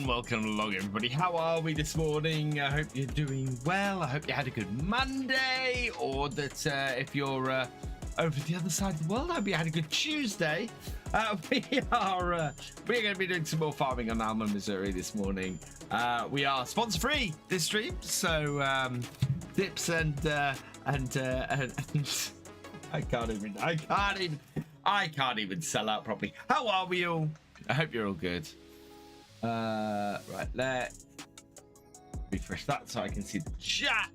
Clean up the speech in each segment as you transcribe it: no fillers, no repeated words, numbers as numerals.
welcome along, everybody. How are we this morning? I hope you're doing well. I hope you had a good Monday, or that if you're over the other side of the world, I hope you had a good Tuesday. We're going to be doing some more farming on Alma, Missouri this morning. We are sponsor free this stream, so dips and I can't even sell out properly. How are we all? I hope you're all good. Right, let's refresh that so I can see the chat.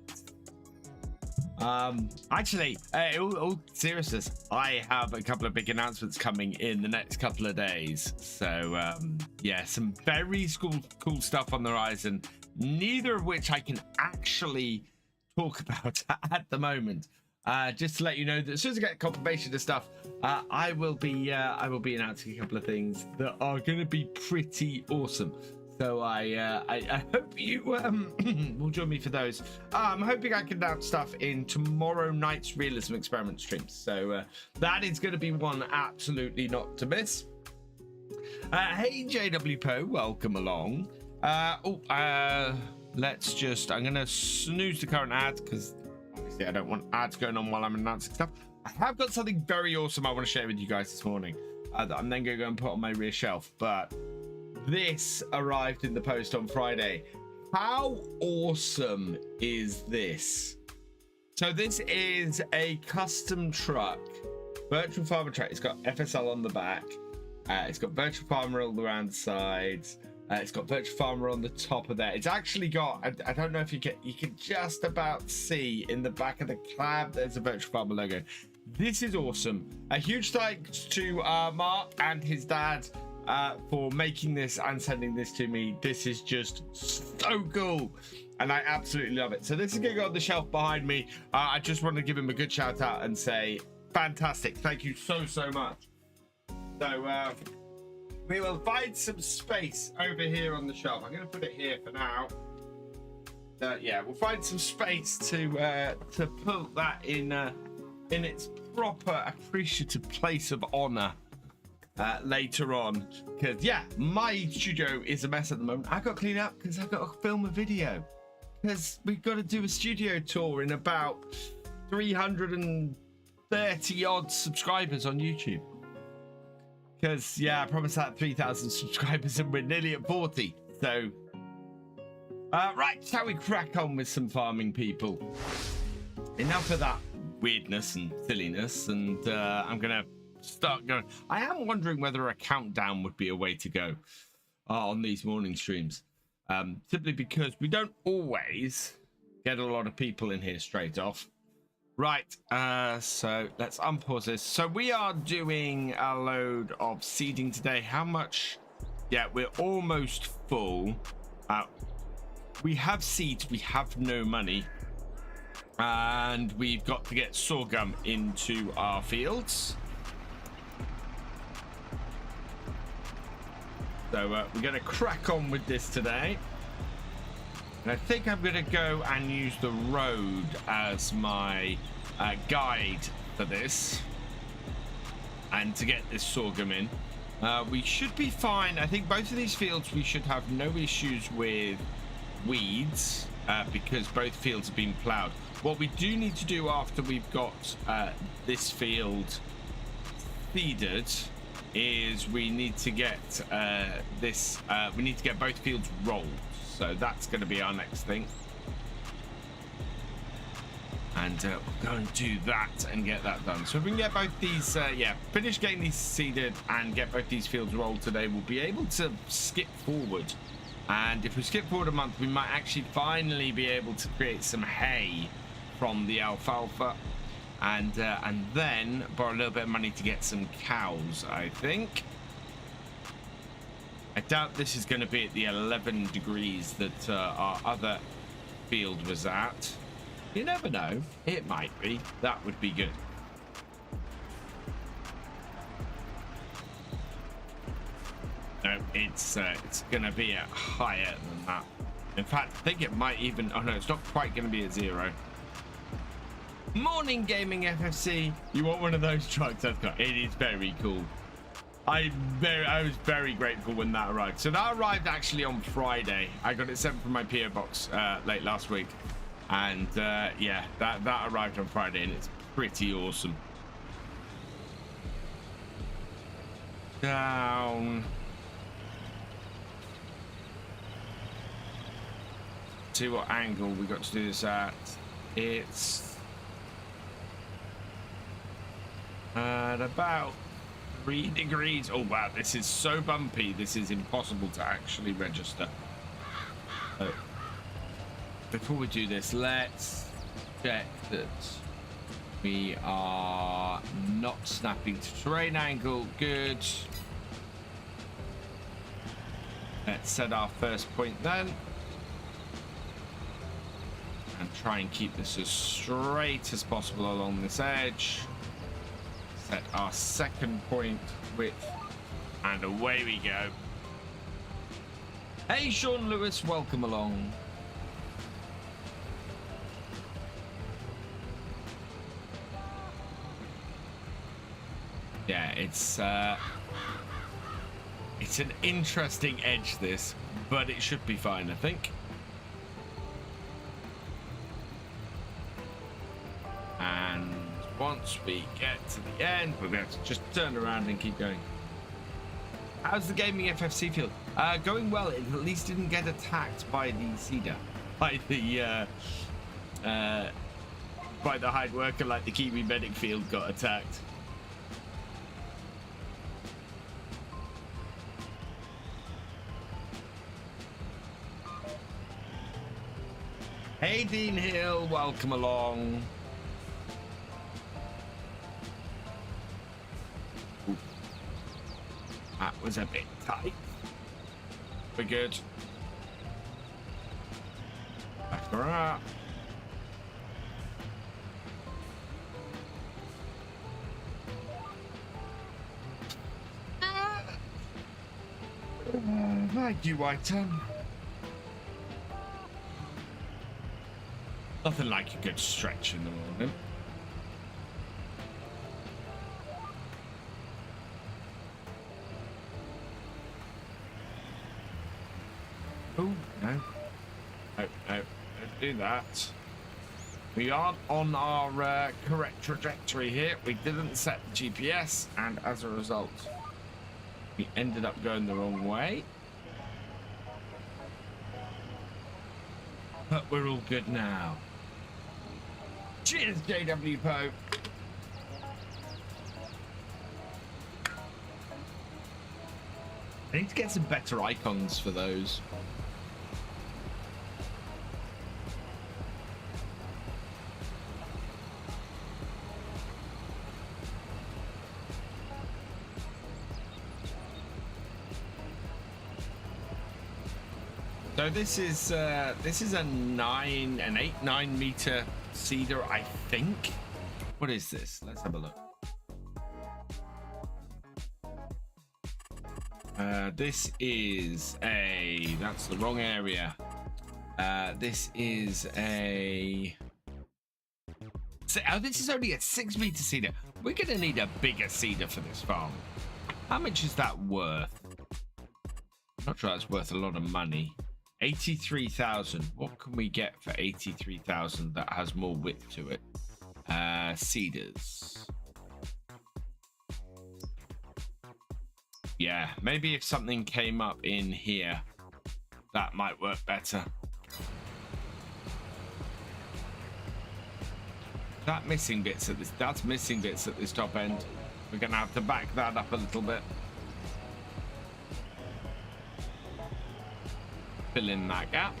Actually, all seriousness, I have a couple of big announcements coming in the next couple of days. So yeah, some very cool stuff on the horizon, neither of which I can actually talk about at the moment. Just to let you know that as soon as I get confirmation of stuff, I will be announcing a couple of things that are going to be pretty awesome. So I hope you will join me for those. I'm hoping I can announce stuff in tomorrow night's realism experiment streams. So that is going to be one absolutely not to miss. Hey JW Poe, welcome along. Let's just, I'm going to snooze the current ad because obviously I don't want ads going on while I'm announcing stuff. I have got something very awesome I want to share with you guys this morning that I'm then going to go and put on my rear shelf. But this arrived in the post on Friday. How awesome is this? So this is a custom truck, virtual farmer truck. It's got FSL on the back. It's got virtual farmer all around the sides. It's got virtual farmer on the top of there. It's actually got, I don't know if you can just about see in the back of the cab, there's a virtual farmer logo. This is awesome. A huge thanks to Mark and his dad for making this and sending this to me. This is just so cool and I absolutely love it. So this is gonna go on the shelf behind me. I just want to give him a good shout out and say fantastic, thank you so much. So we will find some space over here on the shelf. I'm going to put it here for now. Yeah, we'll find some space to put that in its proper appreciative place of honor later on. Because yeah, my studio is a mess at the moment. I've got to clean up because I've got to film a video. Because we've got to do a studio tour in about 330 odd subscribers on YouTube. Because, yeah, I promised that 3,000 subscribers and we're nearly at 40. So, right, shall we crack on with some farming, people? Enough of that weirdness and silliness, and I'm going to start going. I am wondering whether a countdown would be a way to go on these morning streams. Simply because we don't always get a lot of people in here straight off. Right, so let's unpause this. So we are doing a load of seeding today. How much? Yeah, we're almost full. We have seeds, we have no money. And we've got to get sorghum into our fields. So we're going to crack on with this today. And I think I'm going to go and use the road as my guide for this. And to get this sorghum in. We should be fine. I think both of these fields we should have no issues with weeds. Because both fields have been ploughed. What we do need to do after we've got this field seeded is we need to get we need to get both fields rolled. So that's going to be our next thing. And we'll go and do that and get that done. So if we can get both these, finish getting these seeded and get both these fields rolled today, we'll be able to skip forward. And if we skip forward a month, we might actually finally be able to create some hay from the alfalfa. And then borrow a little bit of money to get some cows, I think. I doubt this is going to be at the 11 degrees that our other field was at. You never know. It might be. That would be good. No, it's going to be at higher than that. In fact, I think it might even... Oh, no, it's not quite going to be at 0. Morning, GamingFFC. You want one of those trucks? I've got. It is very cool. I was very grateful when that arrived. So that arrived actually on Friday. I got it sent from my PO box late last week, and yeah, that arrived on Friday, and it's pretty awesome. Down. See what angle we got to do this at. It's at about 3 degrees. Oh wow, this is so bumpy. This is impossible to actually register. Before we do this, let's check that we are not snapping to terrain angle. Good. Let's set our first point then. And try and keep this as straight as possible along this edge. Set our second point width, and away we go. Hey Sean Lewis, welcome along. Yeah, it's an interesting edge this, but it should be fine, I think. And once we get to the end, we're going to just turn around and keep going. How's the GamingFFC field? Going well. It at least didn't get attacked by the cedar, by the hide worker, like the KiwiMedic field got attacked. Hey Dean Hill, welcome along. Ooh. That was a bit tight. We're good. Back her up. Thank you, White. Nothing like a good stretch in the morning. Oh, no. No, don't do that. We aren't on our correct trajectory here. We didn't set the GPS, and as a result, we ended up going the wrong way. But we're all good now. Cheers, JW Poe. I need to get some better icons for those. So this is an 8-9 meter cedar, I think. What is this? Let's have a look. This is a, that's the wrong area. This is a, oh, this is only a 6 meter cedar. We're gonna need a bigger cedar for this farm. How much is that worth? I'm not sure that's worth a lot of money. 83,000. What can we get for 83,000 that has more width to it? Cedars. Yeah, maybe if something came up in here, that might work better. That's missing bits at this top end. We're gonna have to back that up a little bit. Fill in that gap.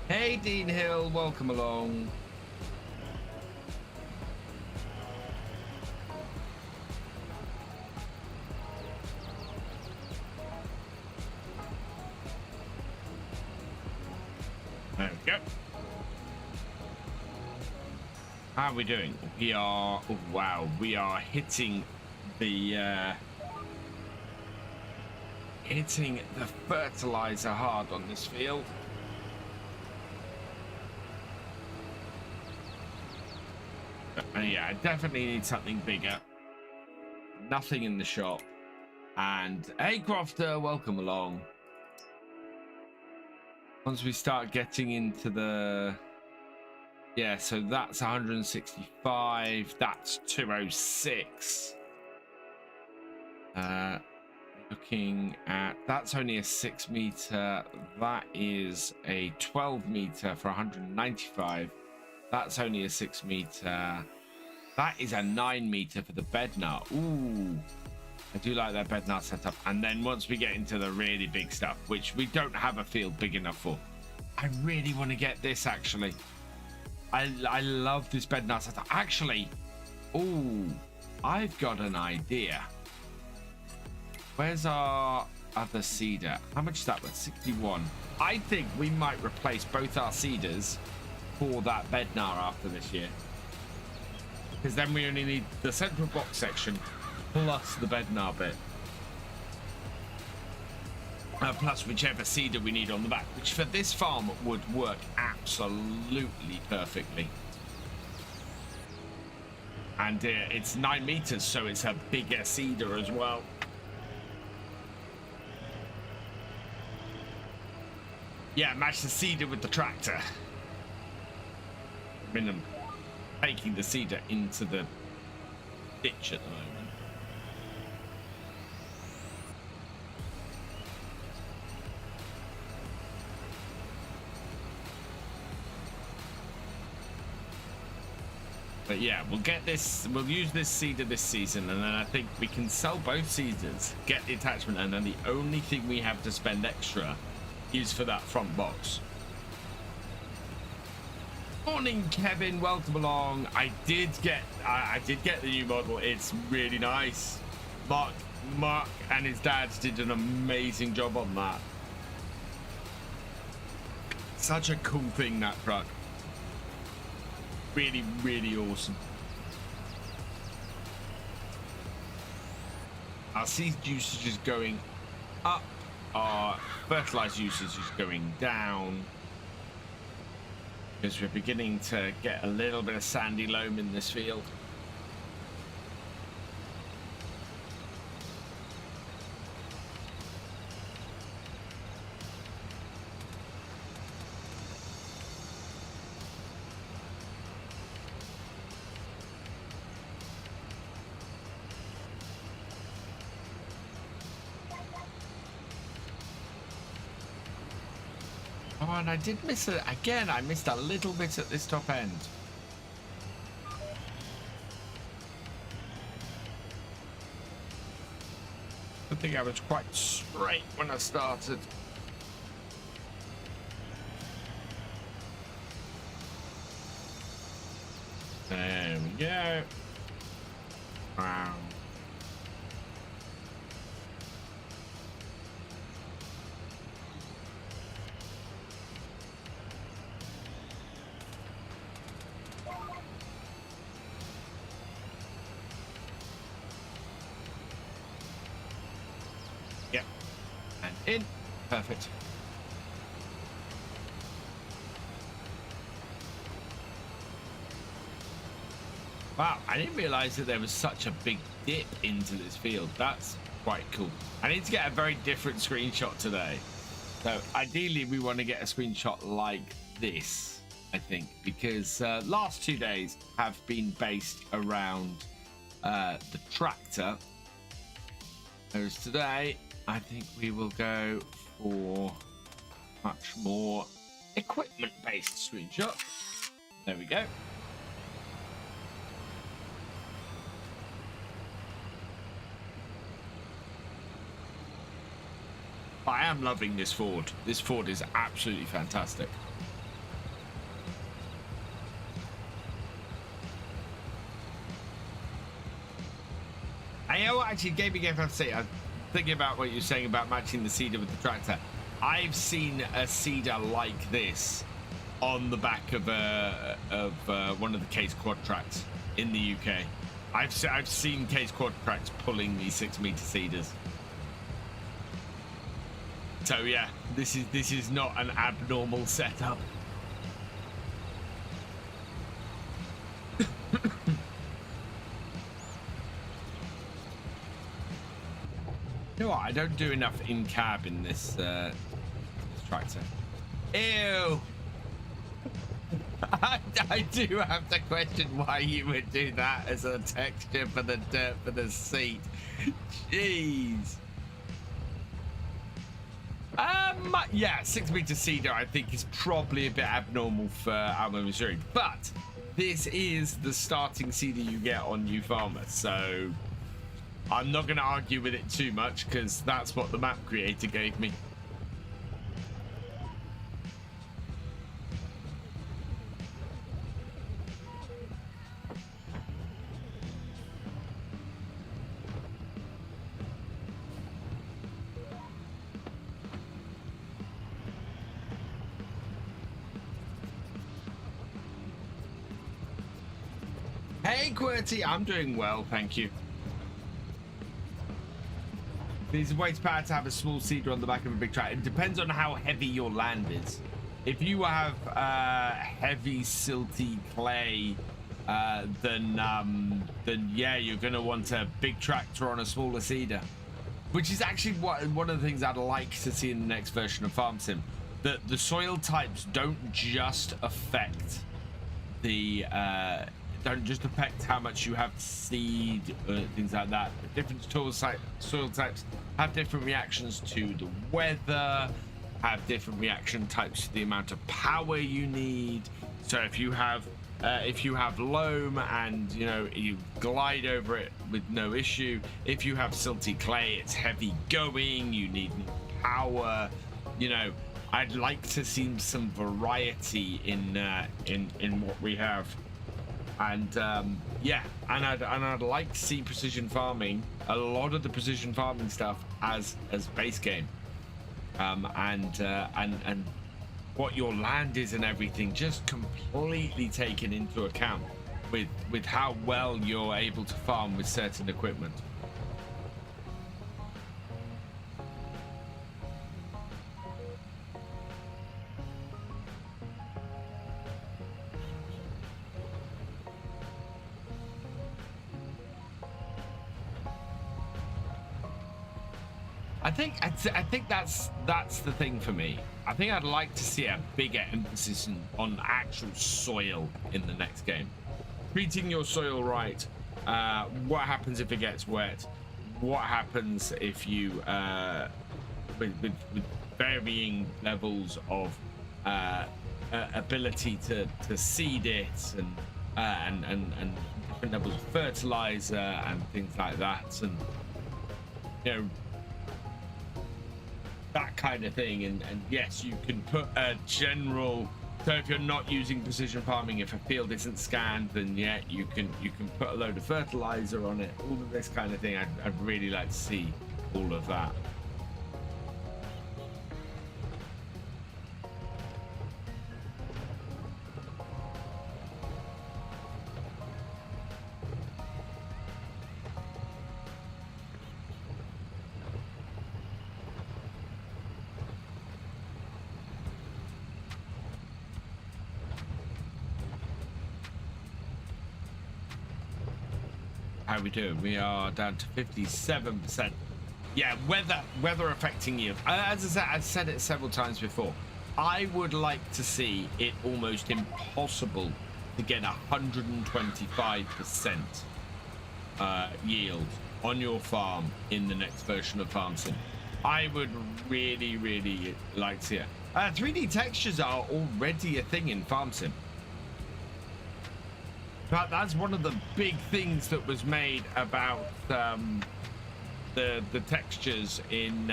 Hey Dean Hill, welcome along. There we go. How are we doing? We are, oh, wow, we are hitting the fertilizer hard on this field. And yeah, I definitely need something bigger. Nothing in the shop. And hey, Crofter, welcome along. Once we start getting into the... Yeah, so that's 165. That's 206. Looking at... That's only a 6 meter. That is a 12 meter for 195. That's only a 6 meter. That is a 9 meter for the Bednar. Ooh. I do like that Bednar setup. And then once we get into the really big stuff, which we don't have a field big enough for, I really want to get this, actually. I love this Bednar setup. Actually, ooh, I've got an idea. Where's our other seeder? How much is that worth? 61. I think we might replace both our seeders for that Bednar after this year. Because then we only need the central box section plus the Bednar bit. Plus whichever seeder we need on the back, which for this farm would work absolutely perfectly. And it's 9 meters, so it's a bigger seeder as well. Yeah, match the seeder with the tractor. Minimum. Taking the seeder into the ditch at the moment. But yeah, we'll get this, we'll use this seeder this season, and then I think we can sell both seeders, get the attachment, and then the only thing we have to spend extra is for that front box. Morning, Kevin, welcome along. I did get the new model. It's really nice. Mark and his dad did an amazing job on that. Such a cool thing, that truck. Really, really awesome. Our seed usage is going up. Our fertilizer usage is going down. Because we're beginning to get a little bit of sandy loam in this field. Oh, and I did miss it again. I missed a little bit at this top end. I think I was quite straight when I started. There we go. Wow. In. Perfect. Wow, I didn't realize that there was such a big dip into this field. That's quite cool. I need to get a very different screenshot today. So ideally we want to get a screenshot like this, I think, because last 2 days have been based around the tractor. Whereas today, I think we will go for much more equipment-based screenshot. There we go. I am loving this Ford. This Ford is absolutely fantastic. I know, actually, GamingFFC, I'm thinking about what you're saying about matching the seeder with the tractor. I've seen a seeder like this on the back of one of the Case quad tracks in the UK. I've seen Case quad tracks pulling these 6 meter seeders. So yeah, this is not an abnormal setup. You know what? I don't do enough in cab in this, this tractor. Ew. I do have to question why you would do that as a texture for the dirt for the seat. Jeez. Yeah, 6-meter cedar I think is probably a bit abnormal for Alma, Missouri, but this is the starting cedar you get on New Farmer, so I'm not going to argue with it too much because that's what the map creator gave me. Hey QWERTY, I'm doing well, thank you. These way to power to have a small cedar on the back of a big tractor. It depends on how heavy your land is. If you have heavy silty clay, then yeah, you're gonna want a big tractor on a smaller cedar, which is actually one of the things I'd like to see in the next version of Farm Sim. That the soil types don't just affect the don't just affect how much you have seed, things like that. Different soil types have different reactions to the weather, have different reaction types to the amount of power you need. So if you have loam and you glide over it with no issue. If you have silty clay, it's heavy going, you need more power. I'd like to see some variety in what we have. And yeah, and I'd like to see precision farming, a lot of the precision farming stuff as base game, and what your land is and everything just completely taken into account with how well you're able to farm with certain equipment. I think that's the thing for me. I think I'd like to see a bigger emphasis on actual soil in the next game. Treating your soil right. What happens if it gets wet? What happens if you with varying levels of ability to seed it and different levels of fertilizer and things like that, and that kind of thing. And yes, you can put a general, so if you're not using precision farming, if a field isn't scanned, then yeah, you can put a load of fertilizer on it, all of this kind of thing. I'd really like to see all of that. How we doing? We are down to 57%. Yeah, weather affecting you. As I've said it several times before, I would like to see it almost impossible to get 125% yield on your farm in the next version of Farm Sim. I would really like to see it. 3D textures are already a thing in Farm Sim. But that's one of the big things that was made about the textures in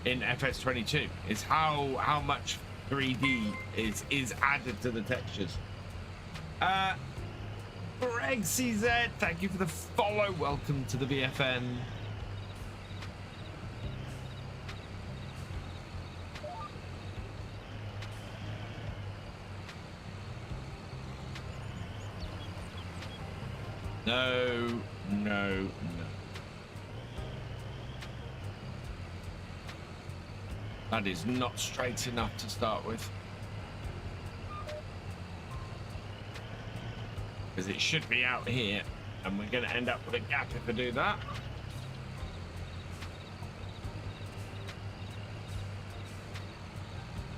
FS22 is how much 3D is added to the textures. Greg CZ, thank you for the follow. Welcome to the VFN. No. That is not straight enough to start with. Because it should be out here, and we're going to end up with a gap if I do that.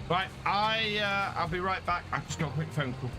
Right, I'll be right back. I've just got a quick phone call.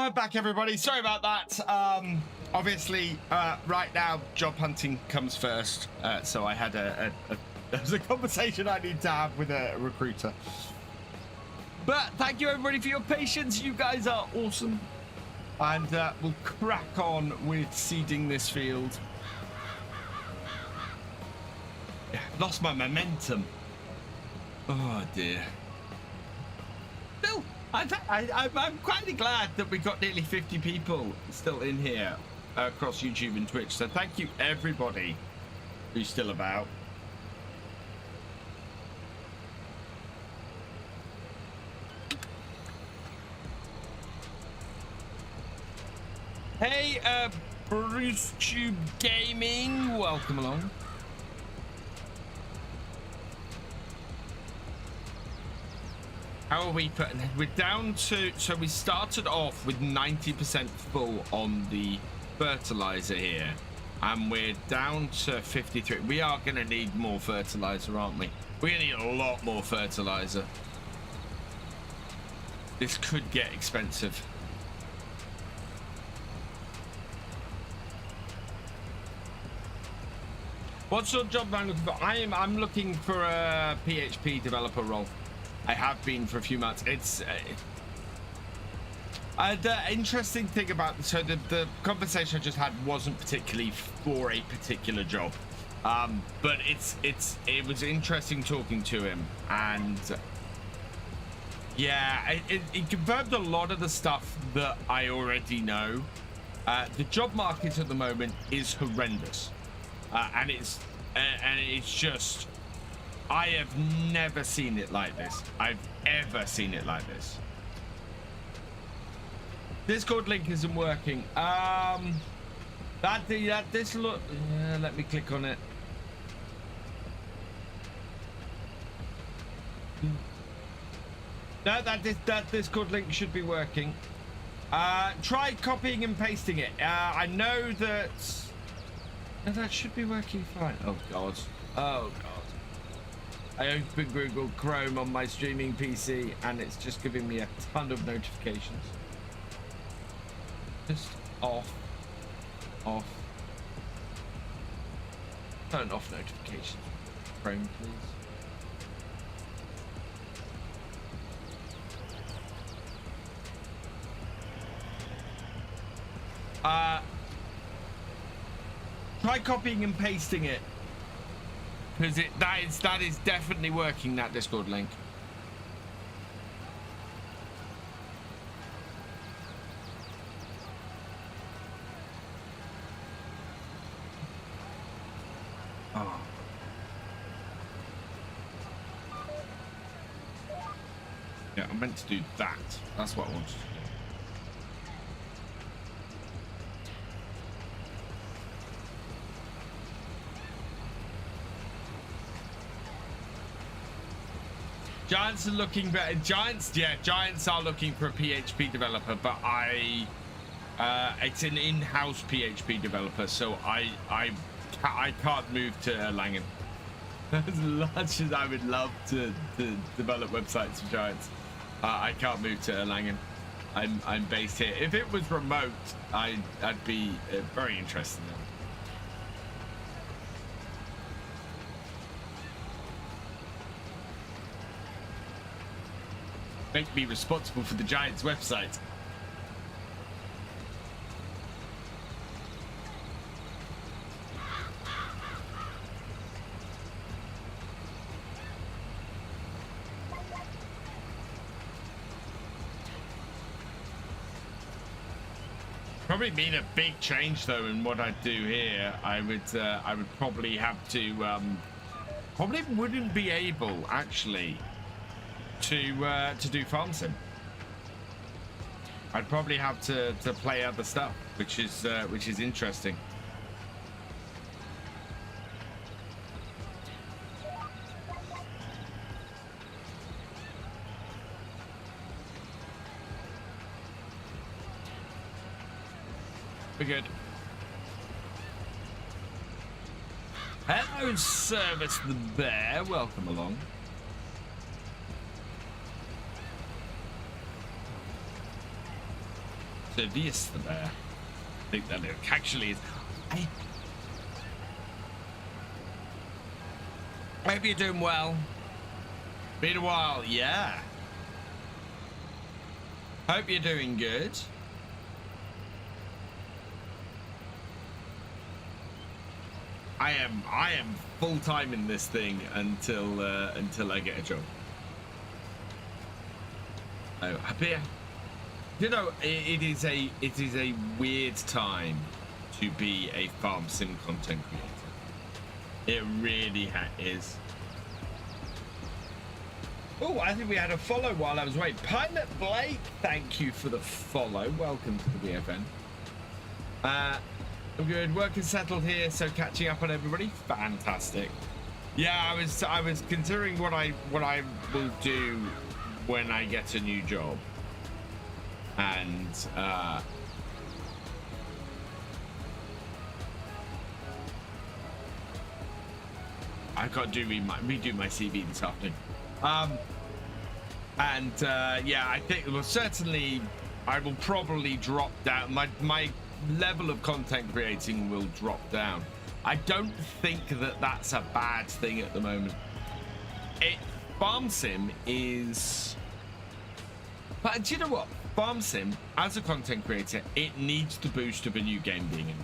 I'm back, everybody. Sorry about that. Obviously, right now, job hunting comes first. So I had there was a conversation I need to have with a recruiter. But thank you, everybody, for your patience. You guys are awesome. And we'll crack on with seeding this field. Yeah, lost my momentum. Oh, dear. Still, I'm quite glad that we got nearly 50 people still in here across YouTube and Twitch. So thank you, everybody who's still about. Hey, BruceTube Gaming, welcome along. How are we putting? We're down to, so we started off with 90% full on the fertilizer here, and we're down to 53. We are going to need more fertilizer, aren't we? We're going to need a lot more fertilizer. This could get expensive. What sort of job am I looking for? I'm looking for a PHP developer role. I have been for a few months. It's the interesting thing about, so the conversation I just had wasn't particularly for a particular job, but it was interesting talking to him, and yeah, it confirmed a lot of the stuff that I already know. The job market at the moment is horrendous, and it's just, I have never seen it like this. I've ever seen it like this. Discord link isn't working. This look. Let me click on it. No, that Discord link should be working. Try copying and pasting it. I know that. No, that should be working fine. Oh God. Oh God. I opened Google Chrome on my streaming PC and it's just giving me a ton of notifications. Just off. Turn off notifications. Chrome, please. Try copying and pasting it. Because that is definitely working, that Discord link. Oh. Yeah, I meant to do that. That's what I wanted to do. Giants are looking better. Giants are looking for a PHP developer, but it's an in-house PHP developer, so I can't move to Langen. As much as I would love to develop websites for Giants, I can't move to Langen. I'm based here. If it was remote, I'd be very interested in it. Make me responsible for the Giants website. Probably mean a big change though in what I do here. I would probably have to probably wouldn't be able actually to do farm sim. I'd probably have to play other stuff, which is interesting. We're good. Hello, Service the Bear. Welcome along. Servius the bear. I think that it actually is. I hope you're doing well. Been a while, yeah. Hope you're doing good. I am full time in this thing until I get a job. Oh, happy. You know, it is a weird time to be a farm sim content creator. It really is. Oh, I think we had a follow while I was waiting. Pilot Blake, thank you for the follow. Welcome to the BFN. I'm good. Work is settled here, so catching up on everybody. Fantastic. Yeah, I was considering what I will do when I get a new job, and I've got to redo my CV this afternoon. Yeah, I think, well, certainly I will probably drop down. My level of content creating will drop down. I don't think that that's a bad thing at the moment. Farm sim is, but do you know what? Farm sim, as a content creator, it needs the boost of a new game being in.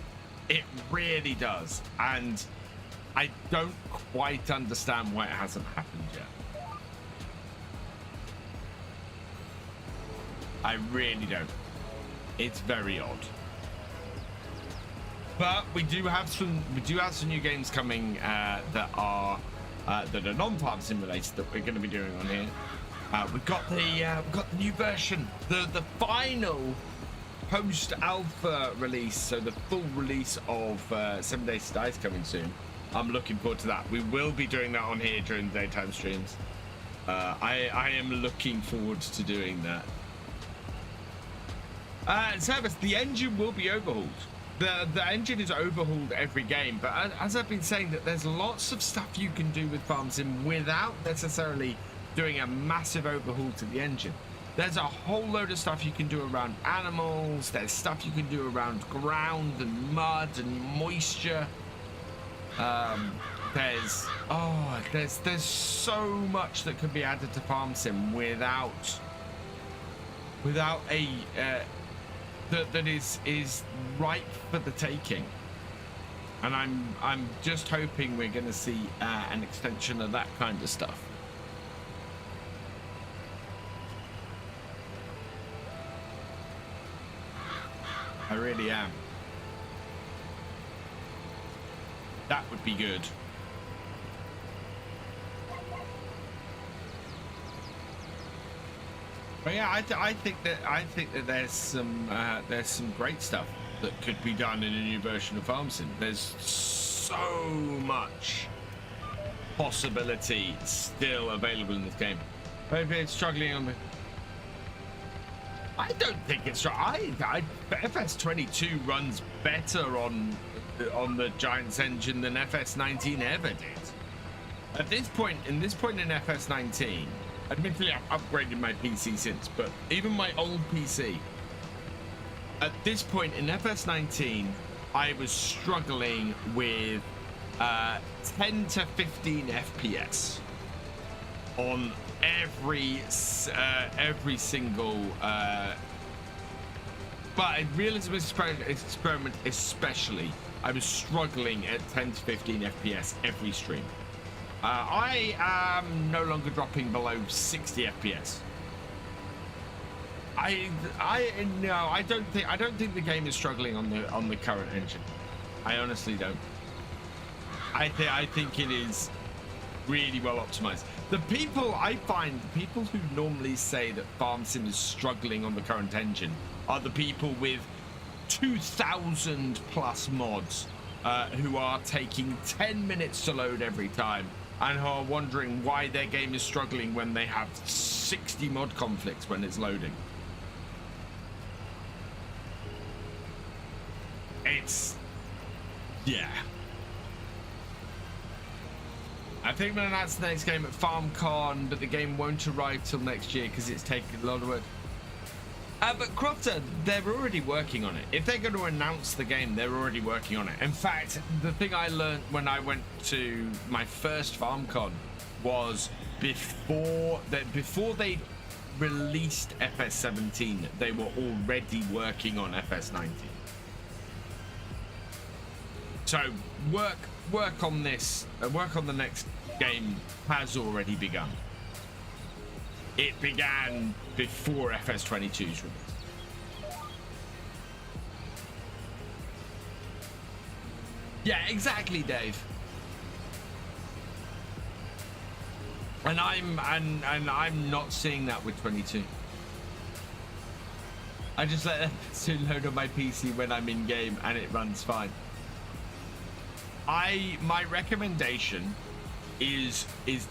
It really does, and I don't quite understand why it hasn't happened yet. I really don't. It's very odd. But we do have some new games coming that are non-farm sim related that we're going to be doing on here. We've got the new version, the final post-alpha release, so the full release of 7 Days to Die is coming soon. I'm looking forward to that. We will be doing that on here during the daytime streams. I am looking forward to doing that. Service, the engine will be overhauled. The engine is overhauled every game, but as I've been saying, that there's lots of stuff you can do with farm sim without necessarily doing a massive overhaul to the engine. There's a whole load of stuff you can do around animals. There's stuff you can do around ground and mud and moisture. There's so much that can be added to farm sim without a that is ripe for the taking, and I'm just hoping we're going to see an extension of that kind of stuff. I really am. That would be good. But yeah, I think that there's some great stuff that could be done in a new version of Farm Sim. There's so much possibility still available in this game. Maybe it's struggling on the. I don't think it's. FS22 runs better on the Giants engine than FS19 ever did. At this point in FS19. Admittedly, I've upgraded my PC since, but even my old PC, at this point in FS19, I was struggling with 10 to 15 FPS on every single. But in Realism Experiment especially, I was struggling at 10 to 15 FPS every stream. I am no longer dropping below 60 FPS. I don't think the game is struggling on the current engine. I honestly don't. I think it is really well optimized. The people who normally say that Farm Sim is struggling on the current engine are the people with 2,000 plus mods who are taking 10 minutes to load every time, and who are wondering why their game is struggling when they have 60 mod conflicts when it's loading. Yeah. I think we'll announce the next game at FarmCon, but the game won't arrive till next year because it's taken a lot of work. But Crofter, they're already working on it. If they're going to announce the game, they're already working on it. In fact, the thing I learned when I went to my first FarmCon was before they released FS17, they were already working on FS19. So work on this, work on the next game has already begun. It began before FS22's release. Yeah, exactly, Dave. And I'm not seeing that with 22. I just let it load on my PC when I'm in game and it runs fine. My recommendation is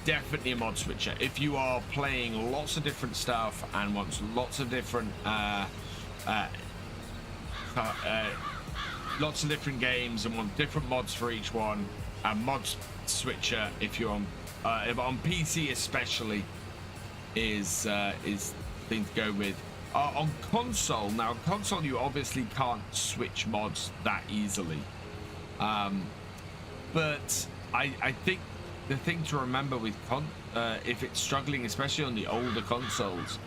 definitely a mod switcher. If you are playing lots of different stuff and wants lots of different games and want different mods for each one, a mod switcher, if you're on PC especially, is thing to go with. On console, now on console you obviously can't switch mods that easily, but I think the thing to remember with if it's struggling, especially on the older consoles,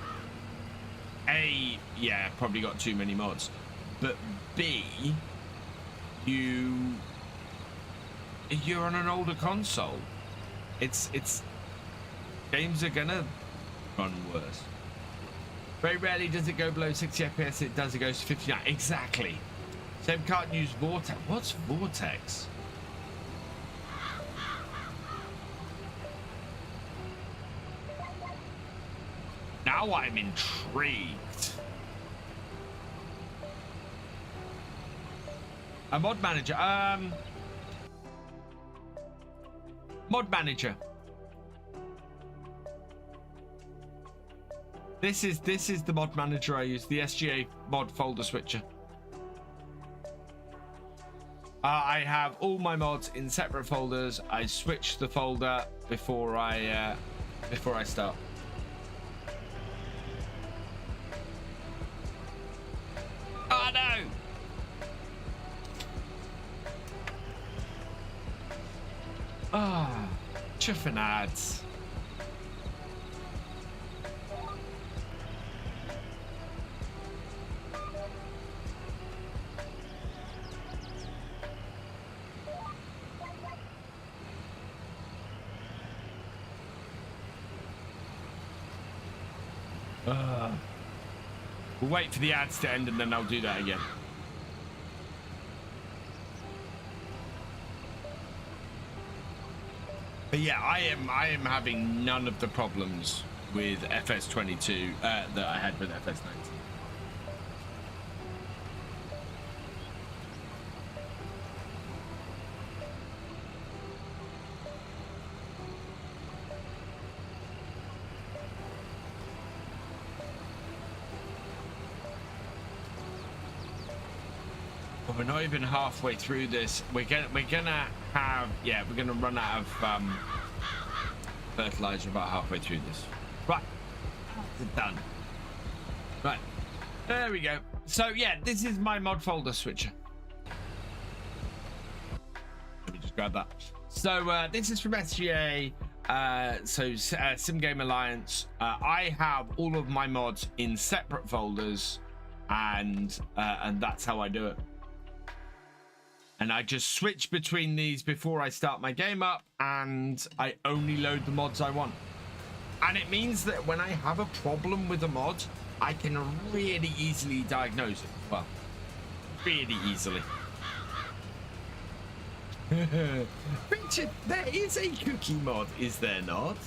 A, yeah, probably got too many mods, but B, if you're on an older console, it's games are gonna run worse. Very rarely does it go below 60 FPS. It does, it goes to 59. Exactly. Same can't use Vortex. What's Vortex? Now I'm intrigued. A mod manager. Mod manager. This is the mod manager I use, the SGA mod folder switcher. I have all my mods in separate folders. I switch the folder before I start. Oh no! Ah, chuffing ads. We'll wait for the ads to end and then I'll do that again. But yeah, I am having none of the problems with FS22 that I had with FS19. We're not even halfway through this. We're gonna run out of fertilizer about halfway through this. Right, it's done. Right, there we go. So yeah, this is my mod folder switcher. Let me just grab that. So this is from SGA. Sim Game Alliance. I have all of my mods in separate folders, and that's how I do it. And I just switch between these before I start my game up, and I only load the mods I want. And it means that when I have a problem with a mod, I can really easily diagnose it. Well, really easily. Richard, there is a cookie mod, is there not?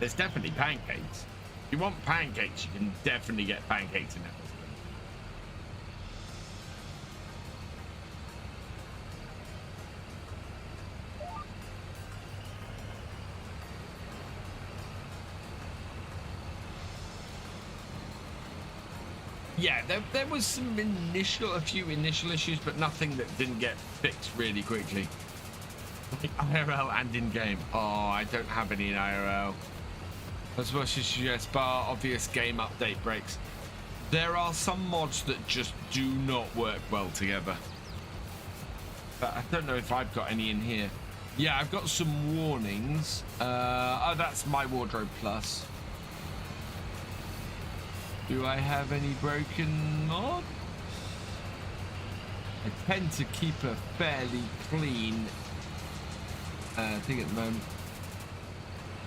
There's definitely pancakes. If you want pancakes, you can definitely get pancakes in it. Yeah, there was a few initial issues, but nothing that didn't get fixed really quickly. Like IRL and in game. Oh, I don't have any in IRL. That's what she suggests. Bar obvious game update breaks. There are some mods that just do not work well together. But I don't know if I've got any in here. Yeah, I've got some warnings. Oh, that's my wardrobe plus. Do I have any broken mods? I tend to keep a fairly clean thing at the moment.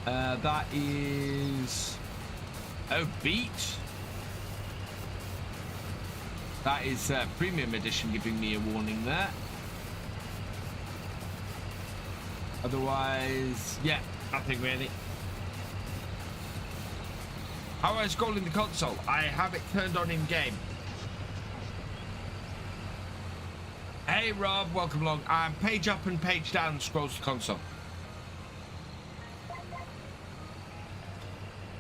That is... Oh, beach. That is premium edition giving me a warning there. Otherwise, yeah, nothing really. How I scroll in the console? I have it turned on in game. Hey Rob, welcome along. Page up and page down scrolls the console.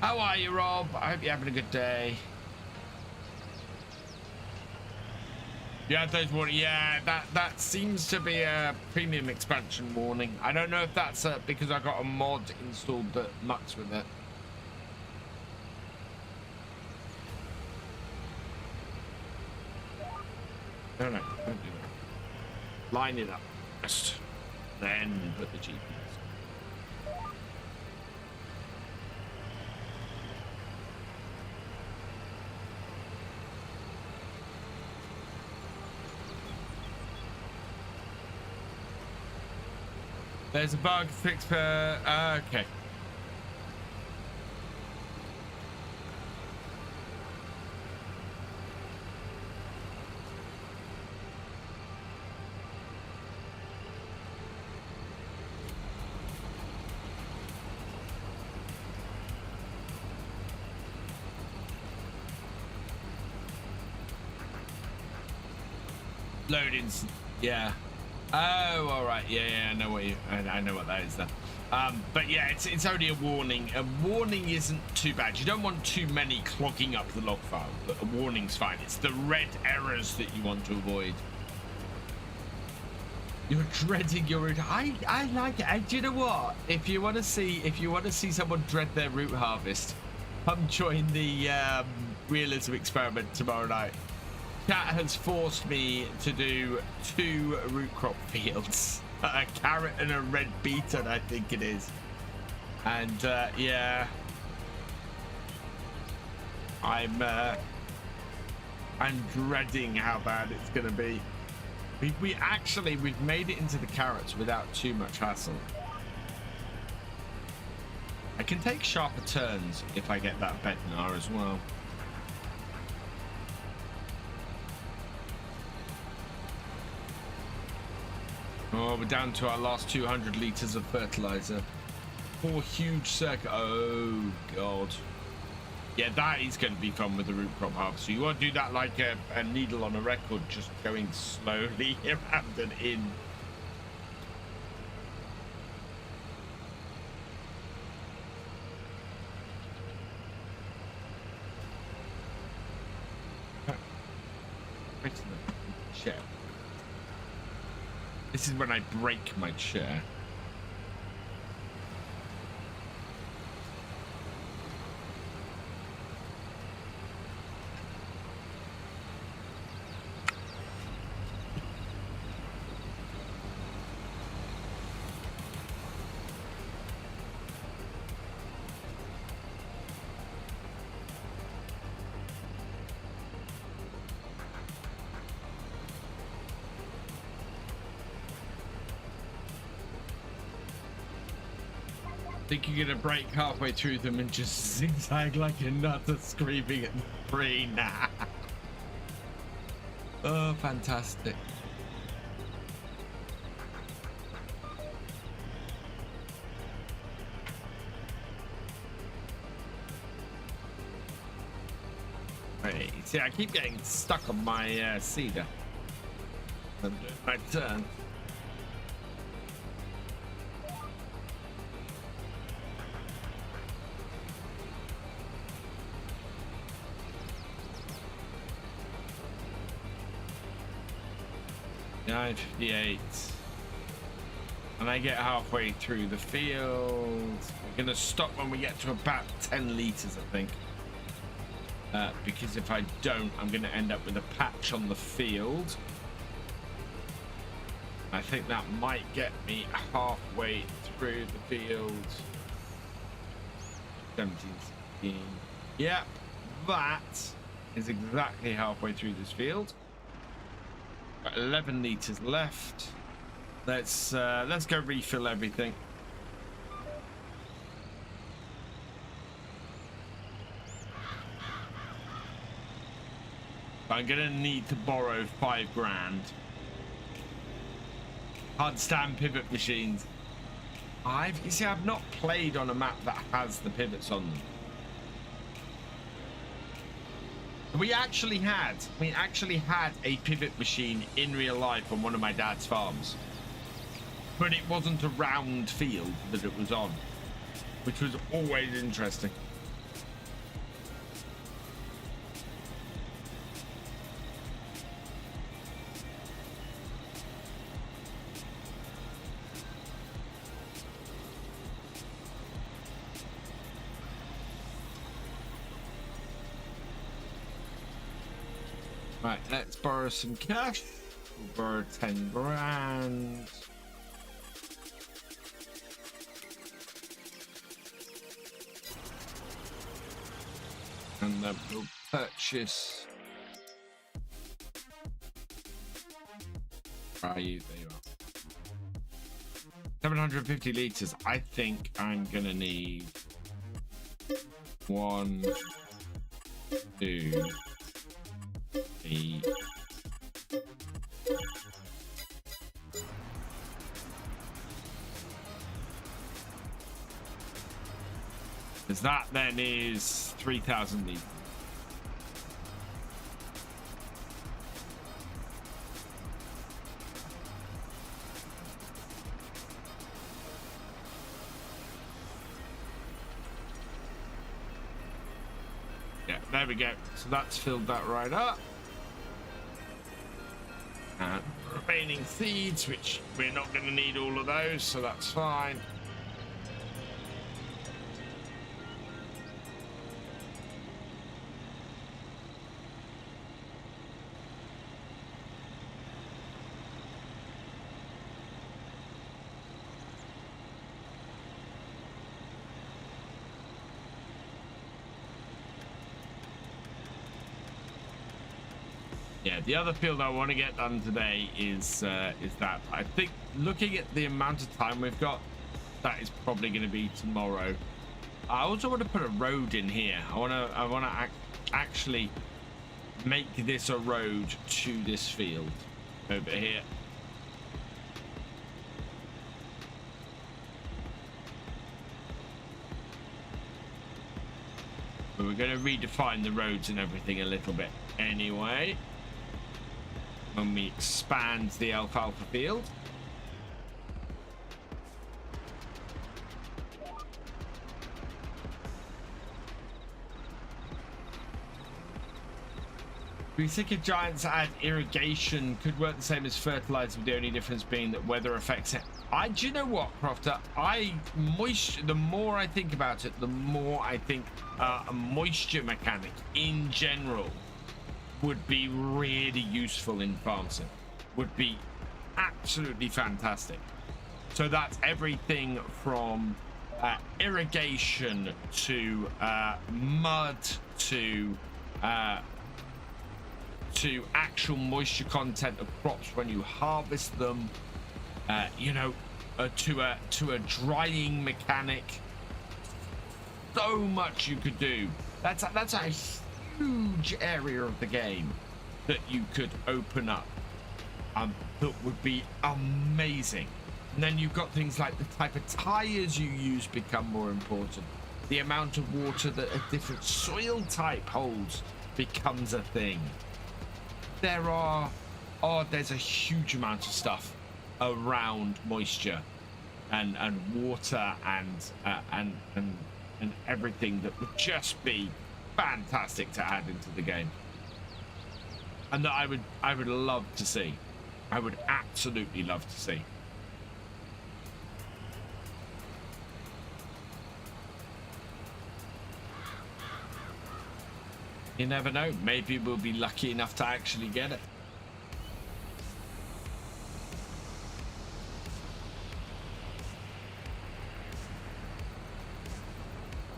How are you, Rob? I hope you're having a good day. Yeah, those warning. Yeah, that seems to be a premium expansion warning. I don't know if that's because I got a mod installed that mucks with it. No, don't do that. Line it up first, then put the GPS. There's a bug fix per... okay. Loadings, yeah. Oh, all right. Yeah, I know what I know what that is then. But yeah, it's only a warning. A warning isn't too bad. You don't want too many clogging up the log file, but a warning's fine. It's the red errors that you want to avoid. You're dreading your root. I like it. Do you know what? If you want to see someone dread their root harvest, come join the realism experiment tomorrow night. Cat has forced me to do 2 root crop fields, a carrot and a red beetroot, I think it is. And yeah, I'm dreading how bad it's gonna be. We've made it into the carrots without too much hassle. I can take sharper turns if I get that Bednar as well. Oh, we're down to our last 200 litres of fertilizer. 4 huge circuit. Oh, God. Yeah, that is going to be fun with the root crop harvest. So you want to do that like a needle on a record, just going slowly around and in. Chair. This is when I break my chair. I think you're gonna break halfway through them and just zigzag like a nutter screaming at the tree. Nah. Oh, fantastic. Right, see, I keep getting stuck on my cedar. My turn. $9.58, and I get halfway through the field. We're gonna stop when we get to about 10 litres, I think. because if I don't, I'm going to end up with a patch on the field. I think that might get me halfway through the field. 17, 16. Yeah, that is exactly halfway through this field. Got 11 liters left. Let's go refill everything. I'm gonna need to borrow 5 grand. Hard stand pivot machines. You see, I've not played on a map that has the pivots on them. We actually had a pivot machine in real life on one of my dad's farms, but it wasn't a round field that it was on, which was always interesting. Right, let's borrow some cash. We'll borrow 10 grand. And then we'll purchase. There you are. 750 liters. I think I'm gonna need 1, 2, 3. Because that then is 3,000 liters. Yeah, there we go. So that's filled that right up. And remaining seeds, which we're not going to need all of those, so that's fine. Yeah, the other field I want to get done today is that. I think looking at the amount of time we've got, that is probably going to be tomorrow. I also want to put a road in here. I want to actually make this a road to this field over here. But we're going to redefine the roads and everything a little bit anyway when we expand the alfalfa field. We think if giants add irrigation could work the same as fertilizer, with the only difference being that weather affects it. Do you know what, Crofter? The more I think about it, the more I think a moisture mechanic in general would be really useful in farm sim. Would be absolutely fantastic. So that's everything from irrigation to mud to actual moisture content of crops when you harvest them, to a drying mechanic. So much you could do. That's a huge area of the game that you could open up, that would be amazing. And then you've got things like the type of tires you use become more important. The amount of water that a different soil type holds becomes a thing. There's a huge amount of stuff around moisture and water and everything that would just be fantastic to add into the game, and that I would love to see. I would absolutely love to see. You never know. Maybe we'll be lucky enough to actually get it.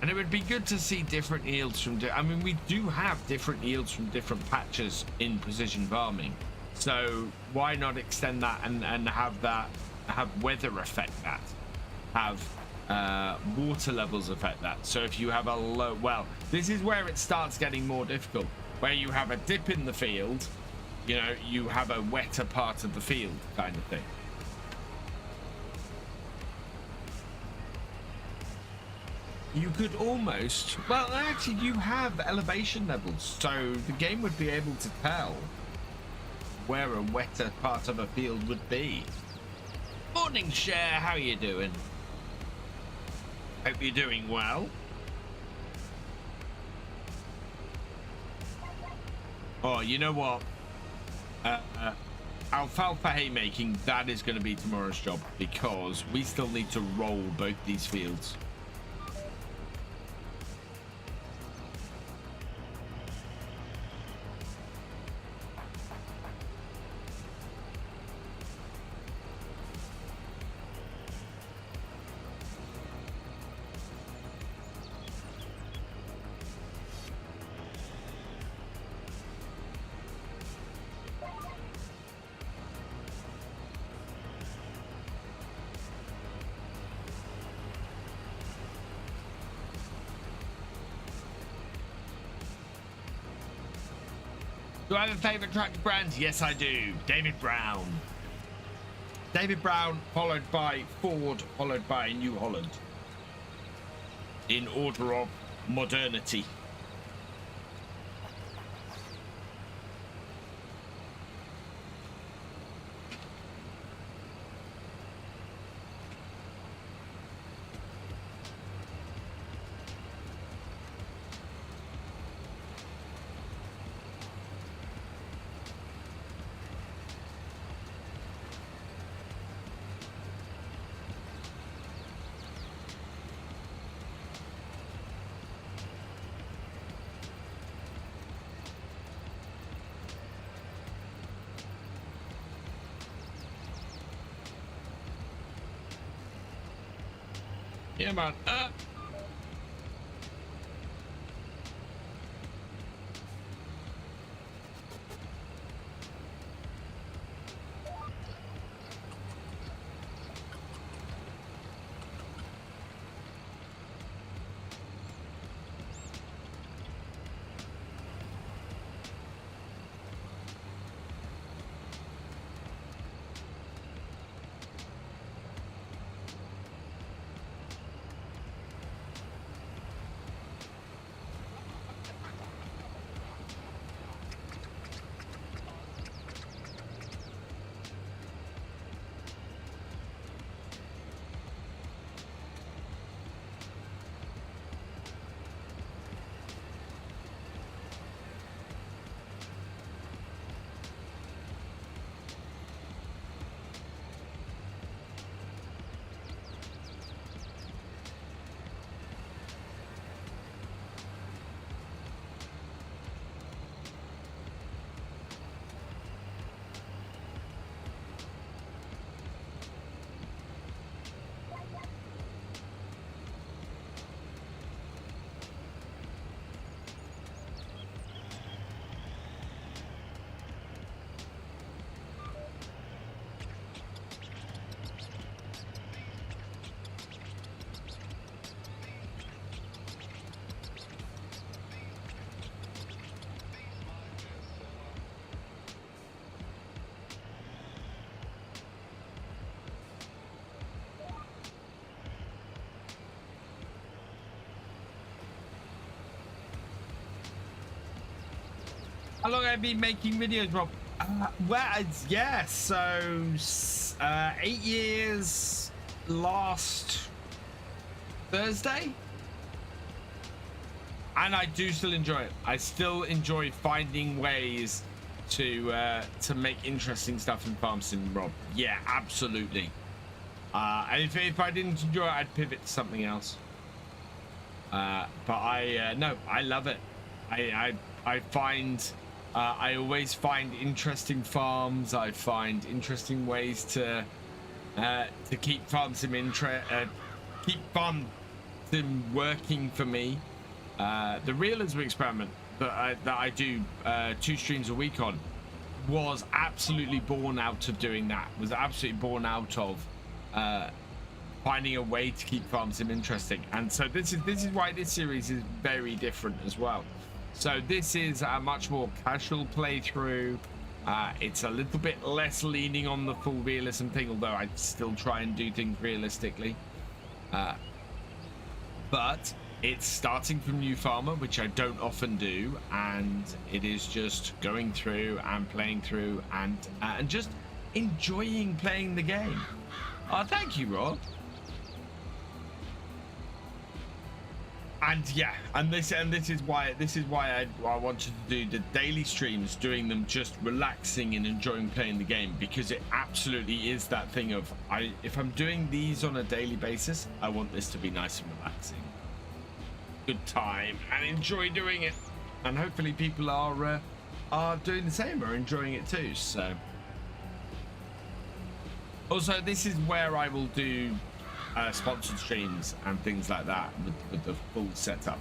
And it would be good to see different yields from... I mean, we do have different yields from different patches in precision farming. So why not extend that and have that, have weather affect that, have water levels affect that. So if you have a low... Well, this is where it starts getting more difficult. Where you have a dip in the field, you know, you have a wetter part of the field kind of thing. You could almost, well, actually you have elevation levels, so the game would be able to tell where a wetter part of a field would be. Morning, Cher, how are you doing? Hope you're doing well. Oh, you know what? Alfalfa haymaking, that is going to be tomorrow's job, because we still need to roll both these fields. Do I have a favourite tractor brand? Yes, I do. David Brown. David Brown, followed by Ford, followed by New Holland. In order of modernity. Yeah, man. How long have I been making videos, Rob? Well, yeah, so 8 years last Thursday. And I do still enjoy it. I still enjoy finding ways to make interesting stuff in farm sim, Rob. Yeah, absolutely. And if I didn't enjoy it, I'd pivot to something else. But no, I love it. I always find interesting farms. I find interesting ways to keep farm sim keep farm sim working for me. The realism experiment that I do 2 streams a week on was absolutely born out of doing that. Was absolutely born out of finding a way to keep farm sim interesting. And so this is why this series is very different as well. So this is a much more casual playthrough. It's a little bit less leaning on the full realism thing, although I still try and do things realistically. But it's starting from New Farmer, which I don't often do, and it is just going through and playing through and just enjoying playing the game. Oh, thank you, Rob. And yeah, and this is why I wanted to do the daily streams, doing them just relaxing and enjoying playing the game, because it absolutely is that thing of if I'm doing these on a daily basis, I want this to be nice and relaxing, good time, and enjoy doing it. And hopefully people are doing the same or enjoying it too. So also, this is where I will do sponsored streams and things like that with the full setup.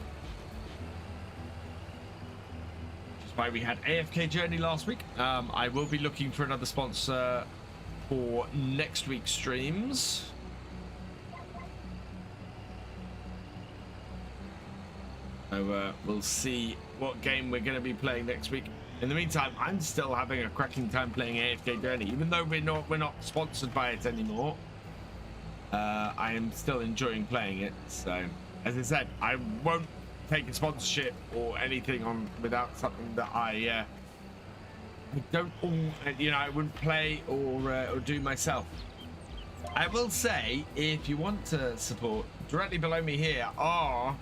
Which is why we had AFK Journey last week. I will be looking for another sponsor for next week's streams. So we'll see what game we're going to be playing next week. In the meantime, I'm still having a cracking time playing AFK Journey, even though we're not sponsored by it anymore. I am still enjoying playing it. So, as I said, I won't take a sponsorship or anything on without something that I don't, I wouldn't play or do myself. I will say, if you want to support, directly below me here are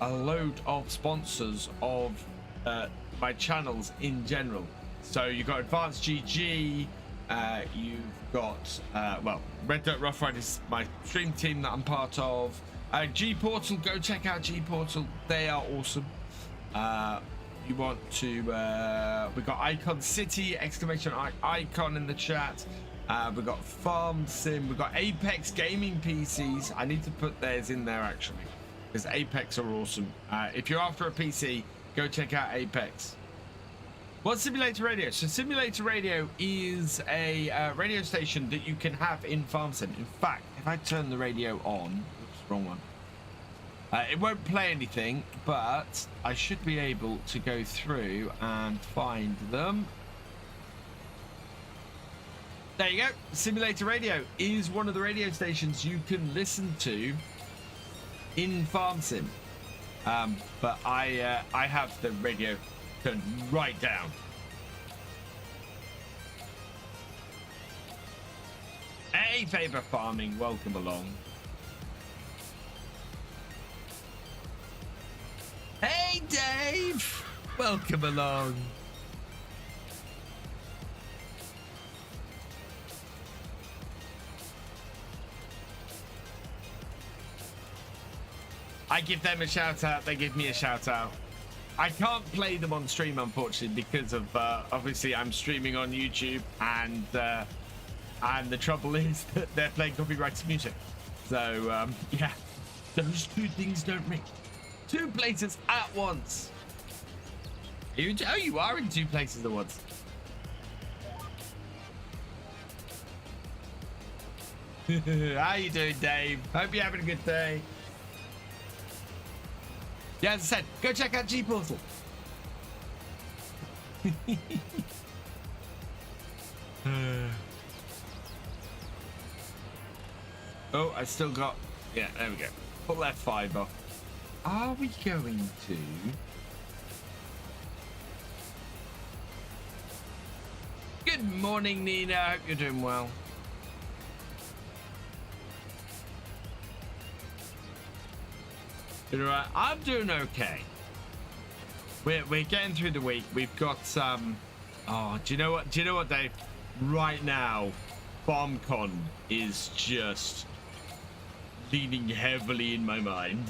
a load of sponsors of my channels in general. So you've got Advanced GG. You've got Red Dirt Rough Ride is my stream team that I'm part of. G Portal, go check out G Portal, they are awesome. You want to we got Icon City, exclamation icon in the chat. We've got Farm Sim, we've got Apex Gaming PCs. I need to put theirs in there actually, because Apex are awesome. If you're after a PC, go check out Apex. What's Simulator Radio? So Simulator Radio is a radio station that you can have in FarmSim. In fact, if I turn the radio on, oops, wrong one. It won't play anything, but I should be able to go through and find them. There you go. Simulator Radio is one of the radio stations you can listen to in FarmSim. But I have the radio turned right down. Hey, Favor Farming, welcome along. Hey, Dave, welcome along. I give them a shout out, they give me a shout out. I can't play them on stream, unfortunately, because of obviously I'm streaming on YouTube, and the trouble is that they're playing copyrighted music. So yeah, those two things don't mix. Two places at once. You are in two places at once. How you doing, Dave? Hope you're having a good day. Yeah, as I said, go check out G Portal. Oh, I still got. Yeah, there we go. Pull that 5 off. Are we going to? Good morning, Nina. Hope you're doing well. Doing all right. I'm doing okay. We're getting through the week. We've got oh, do you know what? Do you know what, Dave? Right now, FarmCon is just leaning heavily in my mind.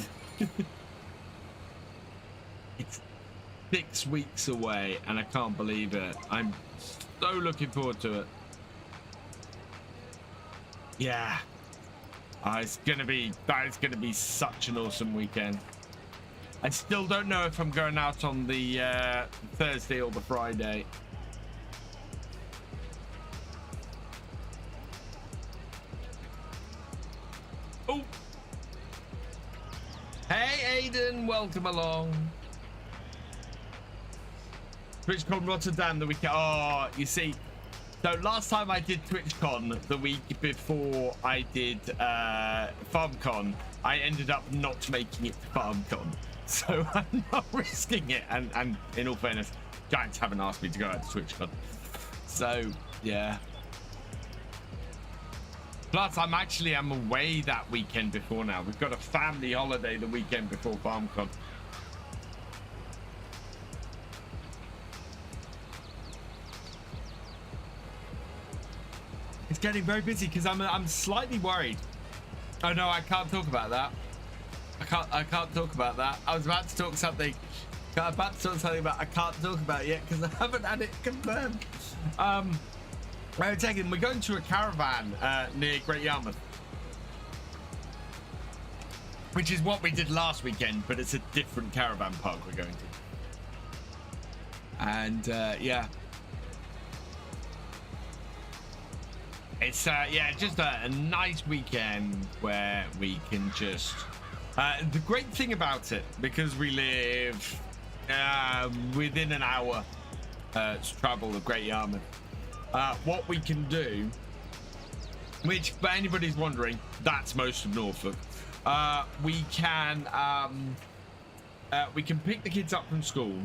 6 weeks away, and I can't believe it. I'm so looking forward to it. Yeah. That is gonna be such an awesome weekend. I still don't know if I'm going out on the Thursday or the Friday. Oh. Hey, Aiden, welcome along. TwitchCon Rotterdam the weekend. Oh, you see, so last time I did TwitchCon the week before I did FarmCon, I ended up not making it to FarmCon. So I'm not risking it. And in all fairness, Giants haven't asked me to go out to TwitchCon. So, yeah. Plus, I'm away that weekend before now. We've got a family holiday the weekend before FarmCon. It's getting very busy because I'm slightly worried. Oh no, I can't talk about that. I can't talk about that. I was about to talk something. About I can't talk about yet because I haven't had it confirmed. We're going to a caravan near Great Yarmouth, which is what we did last weekend, but it's a different caravan park we're going to. And yeah. It's just a nice weekend where we can just the great thing about it, because we live within an hour travel of Great Yarmouth, what we can do, which for anybody's wondering, that's most of Norfolk, we can pick the kids up from school,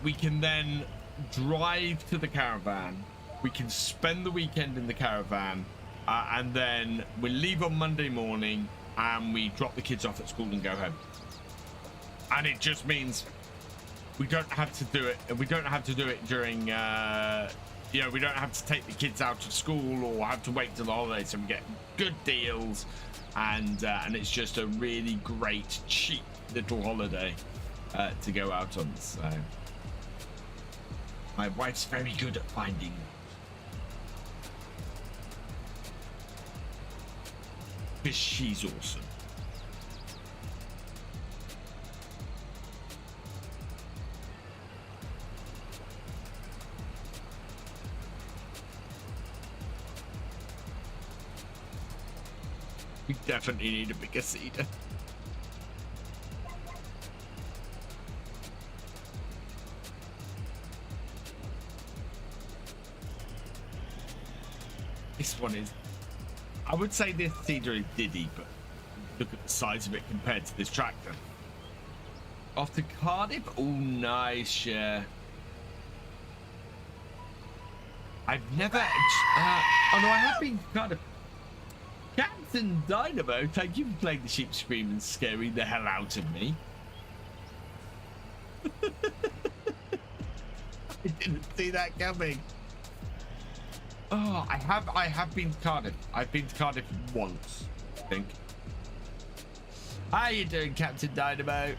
we can then drive to the caravan. We can spend the weekend in the caravan, and then we leave on Monday morning and we drop the kids off at school and go home. And it just means we don't have to do it. We don't have to do it during, we don't have to take the kids out of school or have to wait till the holidays. So we get good deals, and it's just a really great, cheap little holiday to go out on. So my wife's very good at finding. Because she's awesome. We definitely need a bigger cedar. This one is, I would say this cedar is diddy, but look at the size of it compared to this tractor. Off to Cardiff. Oh, nice, yeah. I've never. Oh no, I have been kind of. Captain Dynamo, thank you for playing the sheep scream and scaring the hell out of me. I didn't see that coming. Oh, I have been to Cardiff. I've been to Cardiff once, I think. How you doing, Captain Dynamo?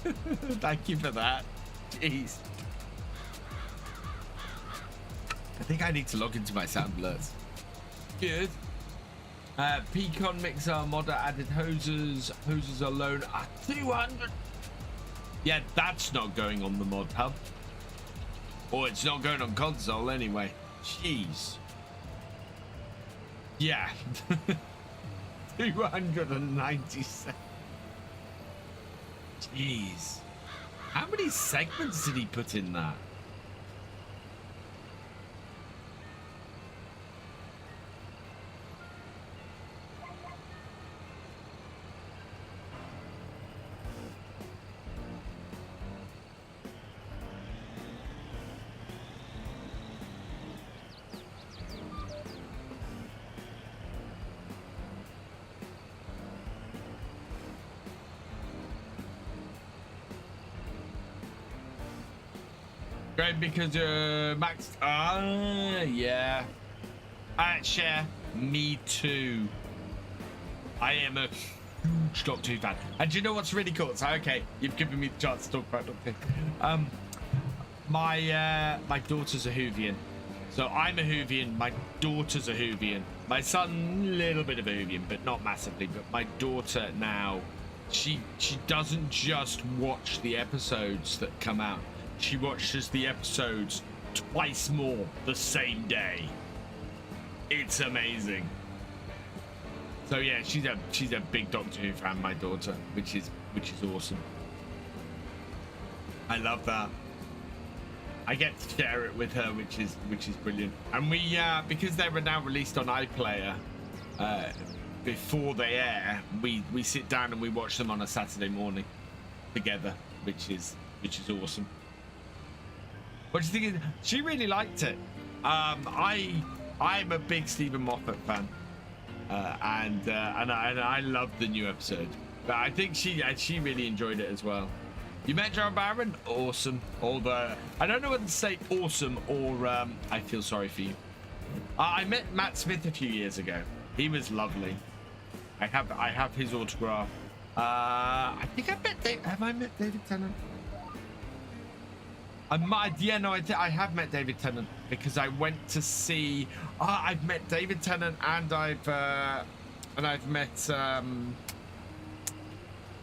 Thank you for that. Jeez. I think I need to log into my sound alerts. Good. Pecan Mixer modder added hoses. Hoses alone are 200. Yeah, that's not going on the mod hub. Or it's not going on console anyway. Jeez. Yeah. 297. Jeez. How many segments did he put in that? Great, because Max. Yeah. Share. Me too. I am a huge Doctor Who fan. And do you know what's really cool? So, okay, you've given me the chance to talk about Doctor Who. My daughter's a Whovian. So I'm a Whovian, my daughter's a Whovian. My son, a little bit of a Whovian, but not massively. But my daughter now, she doesn't just watch the episodes that come out. She watches the episodes twice more the same day. It's amazing. So yeah, she's a big Doctor Who fan, my daughter, which is awesome. I love that. I get to share it with her, which is brilliant. And we because they were now released on iPlayer before they air, we sit down and we watch them on a Saturday morning together, which is awesome. What do you think? She really liked it. I'm a big Stephen Moffat fan, and I loved the new episode. But I think she really enjoyed it as well. You met John Barron? Awesome. Although I don't know whether to say awesome or I feel sorry for you. I met Matt Smith a few years ago. He was lovely. I have his autograph. I think have I met David Tennant? I have met David Tennant because I went to see. I've met David Tennant and I've met John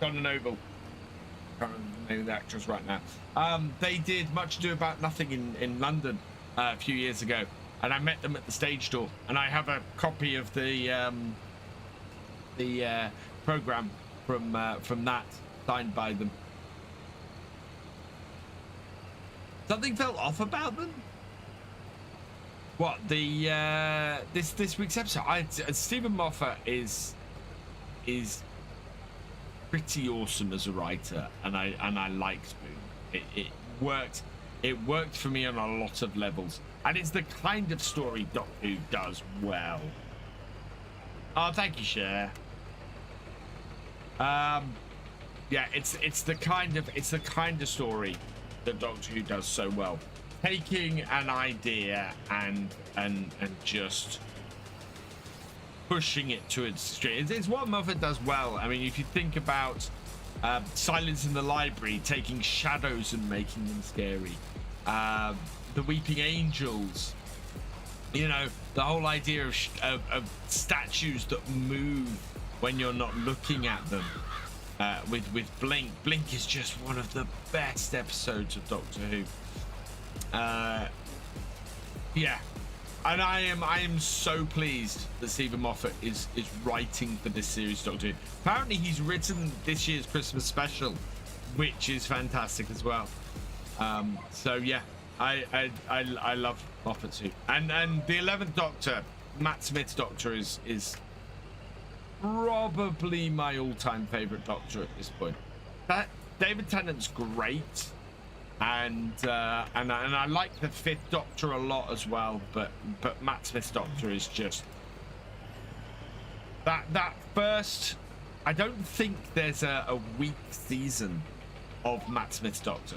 and Oval. I can't remember the name of the actress right now. They did Much Ado About Nothing in London a few years ago, and I met them at the stage door. And I have a copy of the program from that signed by them. Something felt off about them. What this week's episode? Stephen Moffat is pretty awesome as a writer, and I like Spoon. It worked for me on a lot of levels, and it's the kind of story Doctor Who does well. Oh, thank you, Cher. Yeah, it's the kind of story that Doctor Who does so well, taking an idea and just pushing it to its extreme. It's what Moffat does well. I mean, if you think about Silence in the Library, taking shadows and making them scary, the Weeping Angels, you know, the whole idea of statues that move when you're not looking at them. With Blink is just one of the best episodes of Doctor Who. Yeah, and I am so pleased that Stephen Moffat is writing for this series, Doctor Who. Apparently, he's written this year's Christmas special, which is fantastic as well. So yeah, I love Moffat too. And the 11th Doctor, Matt Smith's Doctor, is probably my all-time favorite Doctor at this point. David Tennant's great, and I like the 5th Doctor a lot as well, but Matt Smith's Doctor is just that first. I don't think there's a weak season of Matt Smith's Doctor.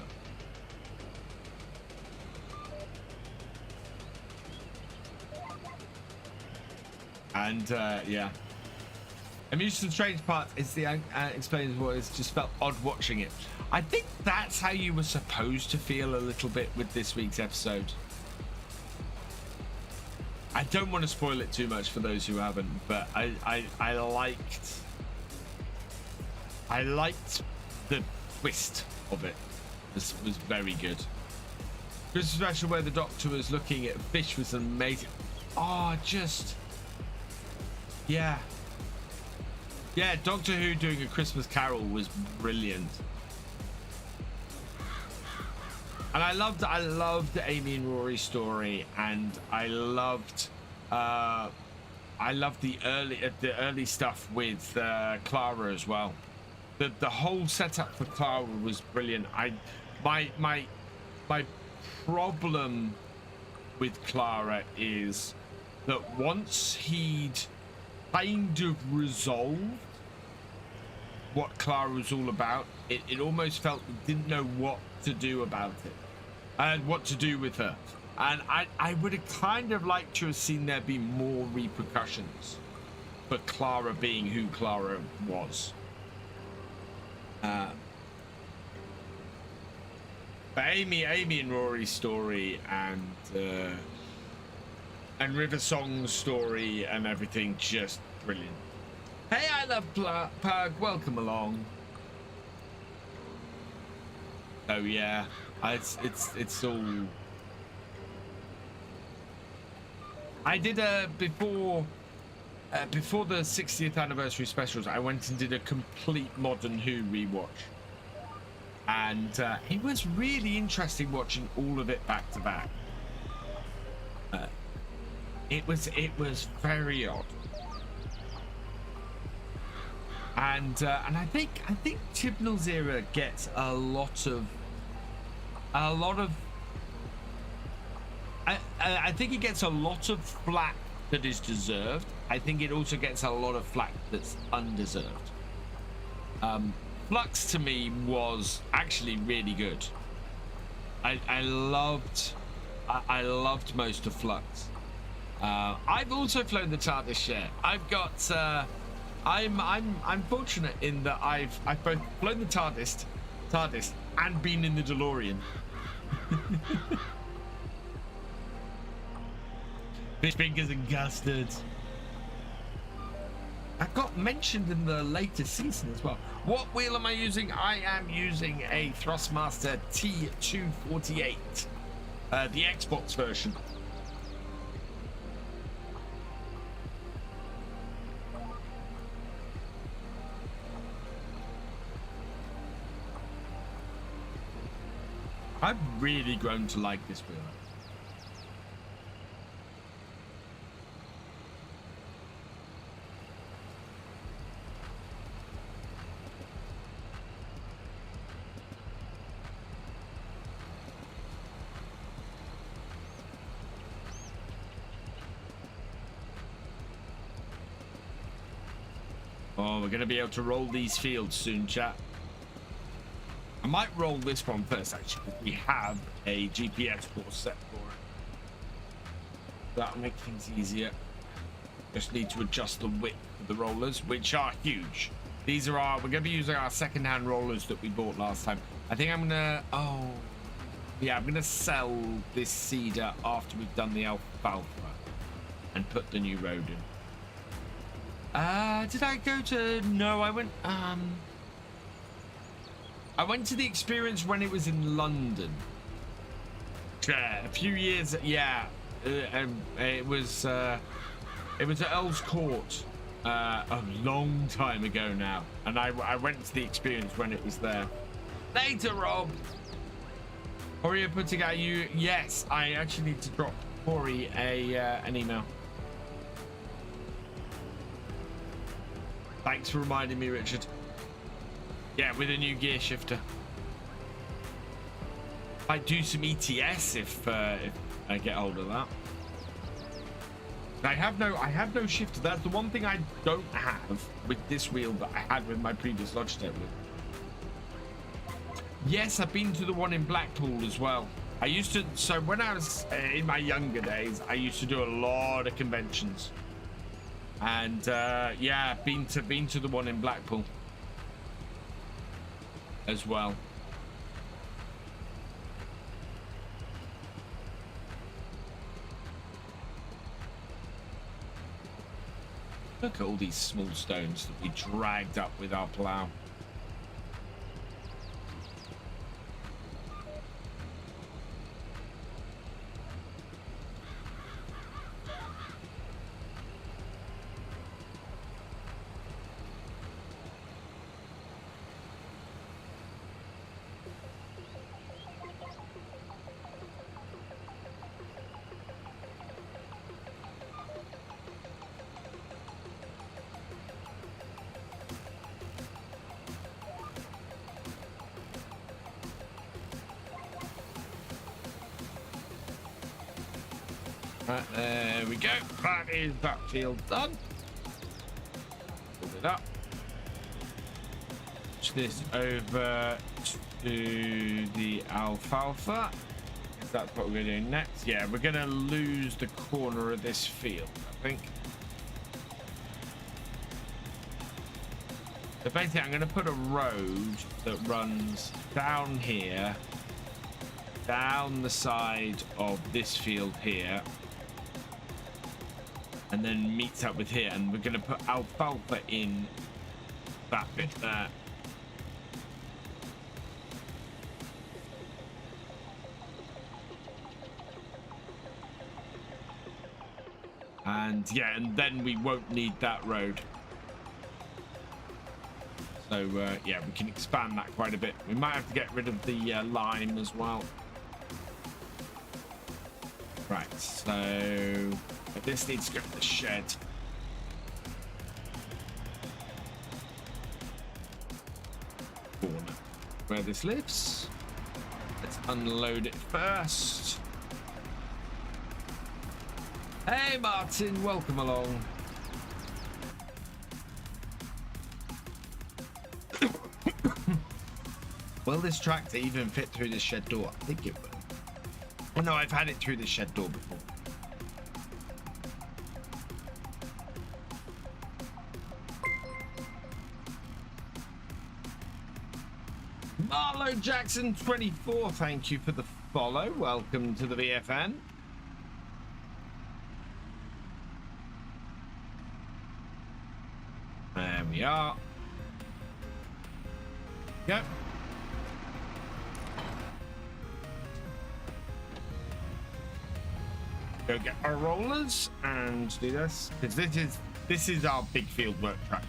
And yeah. Amused to the strange part is the explains what it's just felt odd watching it. I think that's how you were supposed to feel a little bit with this week's episode. I don't want to spoil it too much for those who haven't, but I liked the twist of it. This was very good. Christmas special where the Doctor was looking at fish was amazing. Oh, just yeah. Yeah, Doctor Who doing A Christmas Carol was brilliant. And I loved Amy and Rory's story, and I loved the early stuff with Clara as well. The whole setup for Clara was brilliant. My problem with Clara is that once he'd kind of resolved what Clara was all about, it almost felt he didn't know what to do about it and what to do with her. And I would have kind of liked to have seen there be more repercussions but Clara being who Clara was. But Amy and Rory's story and River Song's story and everything, just brilliant. Hey, I love Pug. Welcome along. Oh yeah, it's all. I did before the 60th anniversary specials. I went and did a complete Modern Who rewatch, and it was really interesting watching all of it back to back. It was very odd, and I think Chibnall's era gets a lot of. I think it gets a lot of flack that is deserved. I think it also gets a lot of flack that's undeserved. Flux to me was actually really good. I loved most of Flux. I've also flown the TARDIS share. I've got I'm fortunate in that I've both flown the TARDIS and been in the DeLorean. Fish fingers and custards. I got mentioned in the latest season as well. What wheel am I using? I am using a Thrustmaster T248, the Xbox version. I've really grown to like this wheel. Oh, we're going to be able to roll these fields soon, chat. I might roll this one first, actually, because we have a GPS course set for it. That'll make things easier. Just need to adjust the width of the rollers, which are huge. These are we're going to be using our second-hand rollers that we bought last time. I think I'm going to, I'm going to sell this seeder after we've done the alfalfa and put the new road in. Did I go to, no, I went to the experience when it was in London. A few years, yeah. It was at Earl's Court a long time ago now, and I went to the experience when it was there. Later, Rob. Hori putting out you. Yes, I actually need to drop Hori an email. Thanks for reminding me, Richard. Yeah, with a new gear shifter. Might do some ETS if I get hold of that. I have no shifter. That's the one thing I don't have with this wheel that I had with my previous Logitech wheel. Yes, I've been to the one in Blackpool as well. I used to, so when I was in my younger days, I used to do a lot of conventions. And yeah, been to the one in Blackpool as well. Look at all these small stones that we dragged up with our plough. There we go. That is that field done. Pull it up. Push this over to the alfalfa. That's what we're doing next. Yeah, we're going to lose the corner of this field, I think. So basically, I'm going to put a road that runs down here, down the side of this field here, and then meets up with here. And we're going to put alfalfa in that bit there. And yeah, and then we won't need that road. So yeah, we can expand that quite a bit. We might have to get rid of the lime as well. Right, so this needs to go to the shed. Corner where this lives. Let's unload it first. Hey Martin, welcome along. Will this tractor even fit through the shed door? I think it will. Oh no, I've had it through the shed door before. Marlo Jackson 24, thank you for the follow. Welcome to the VFN. There we are. Yep. Go get our rollers and do this, because this is our big field work tractor.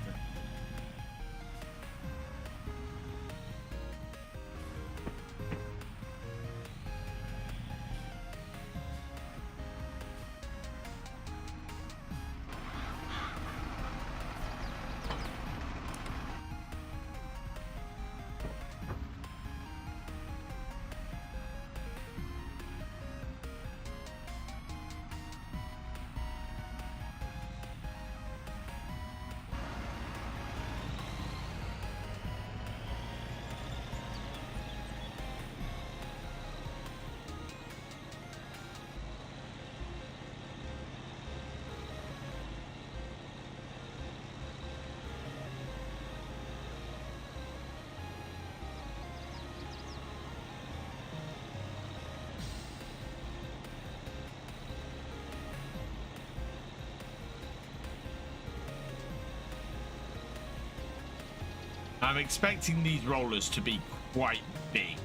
I'm expecting these rollers to be quite big.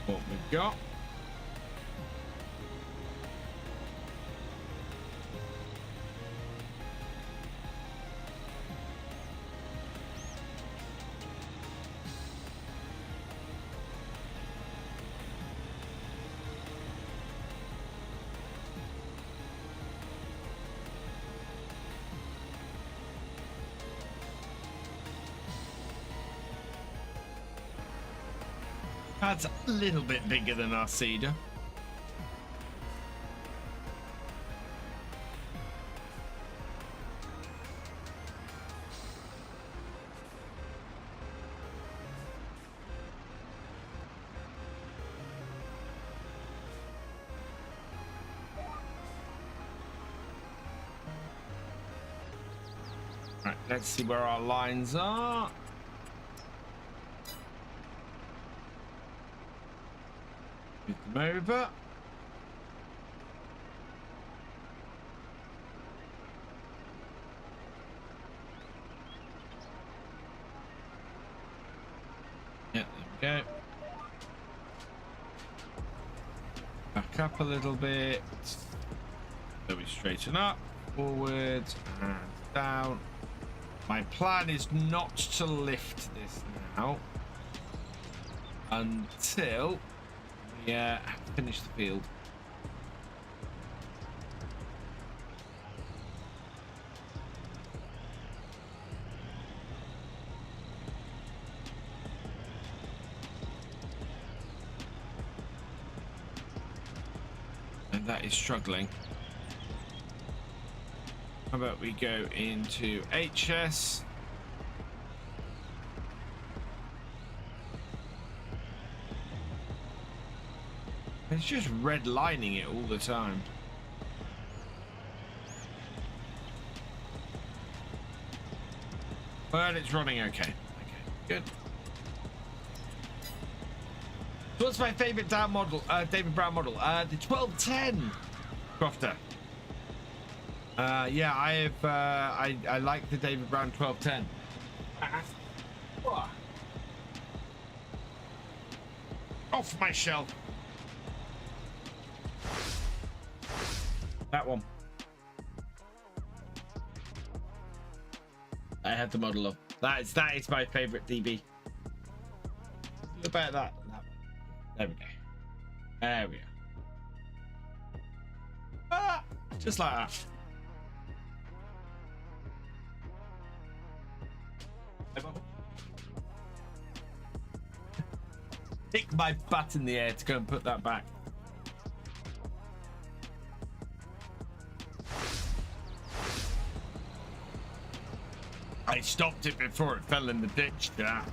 What we've got. That's a little bit bigger than our cedar. Right, let's see where our lines are. Move them over. Yeah, there we go. Back up a little bit. So we straighten up, forward and down. My plan is not to lift this now until we finish the field. And that is struggling. How about we go into HS? It's just redlining it all the time. But it's running okay. Okay, good. So what's my favorite model? David Brown model? The 1210 crofter. Yeah, I have. I like the David Brown 1210. Off my shelf. That one. I had the model up. That is my favorite DB. Look about that. There we go. There we go. Ah, just like that. Kick my butt in the air to go and put that back. I stopped it before it fell in the ditch. Yeah.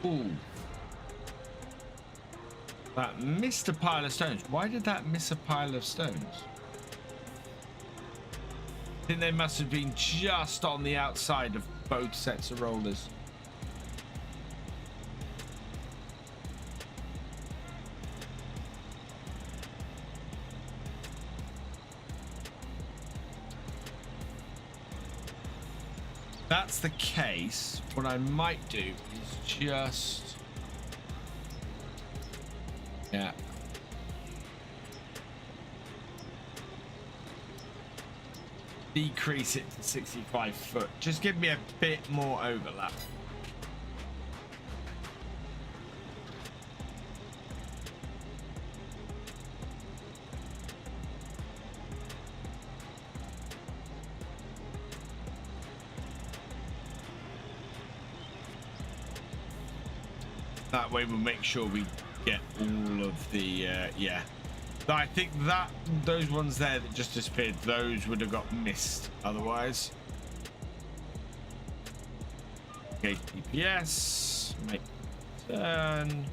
Ooh. That missed a pile of stones. Why did that miss a pile of stones? I think they must have been just on the outside of both sets of rollers. That's the case. What I might do is just, yeah, decrease it to 65 foot. Just give me a bit more overlap. That way we'll make sure we get all of the yeah. I think that those ones there that just disappeared, those would have got missed otherwise. Okay, DPS, make turn.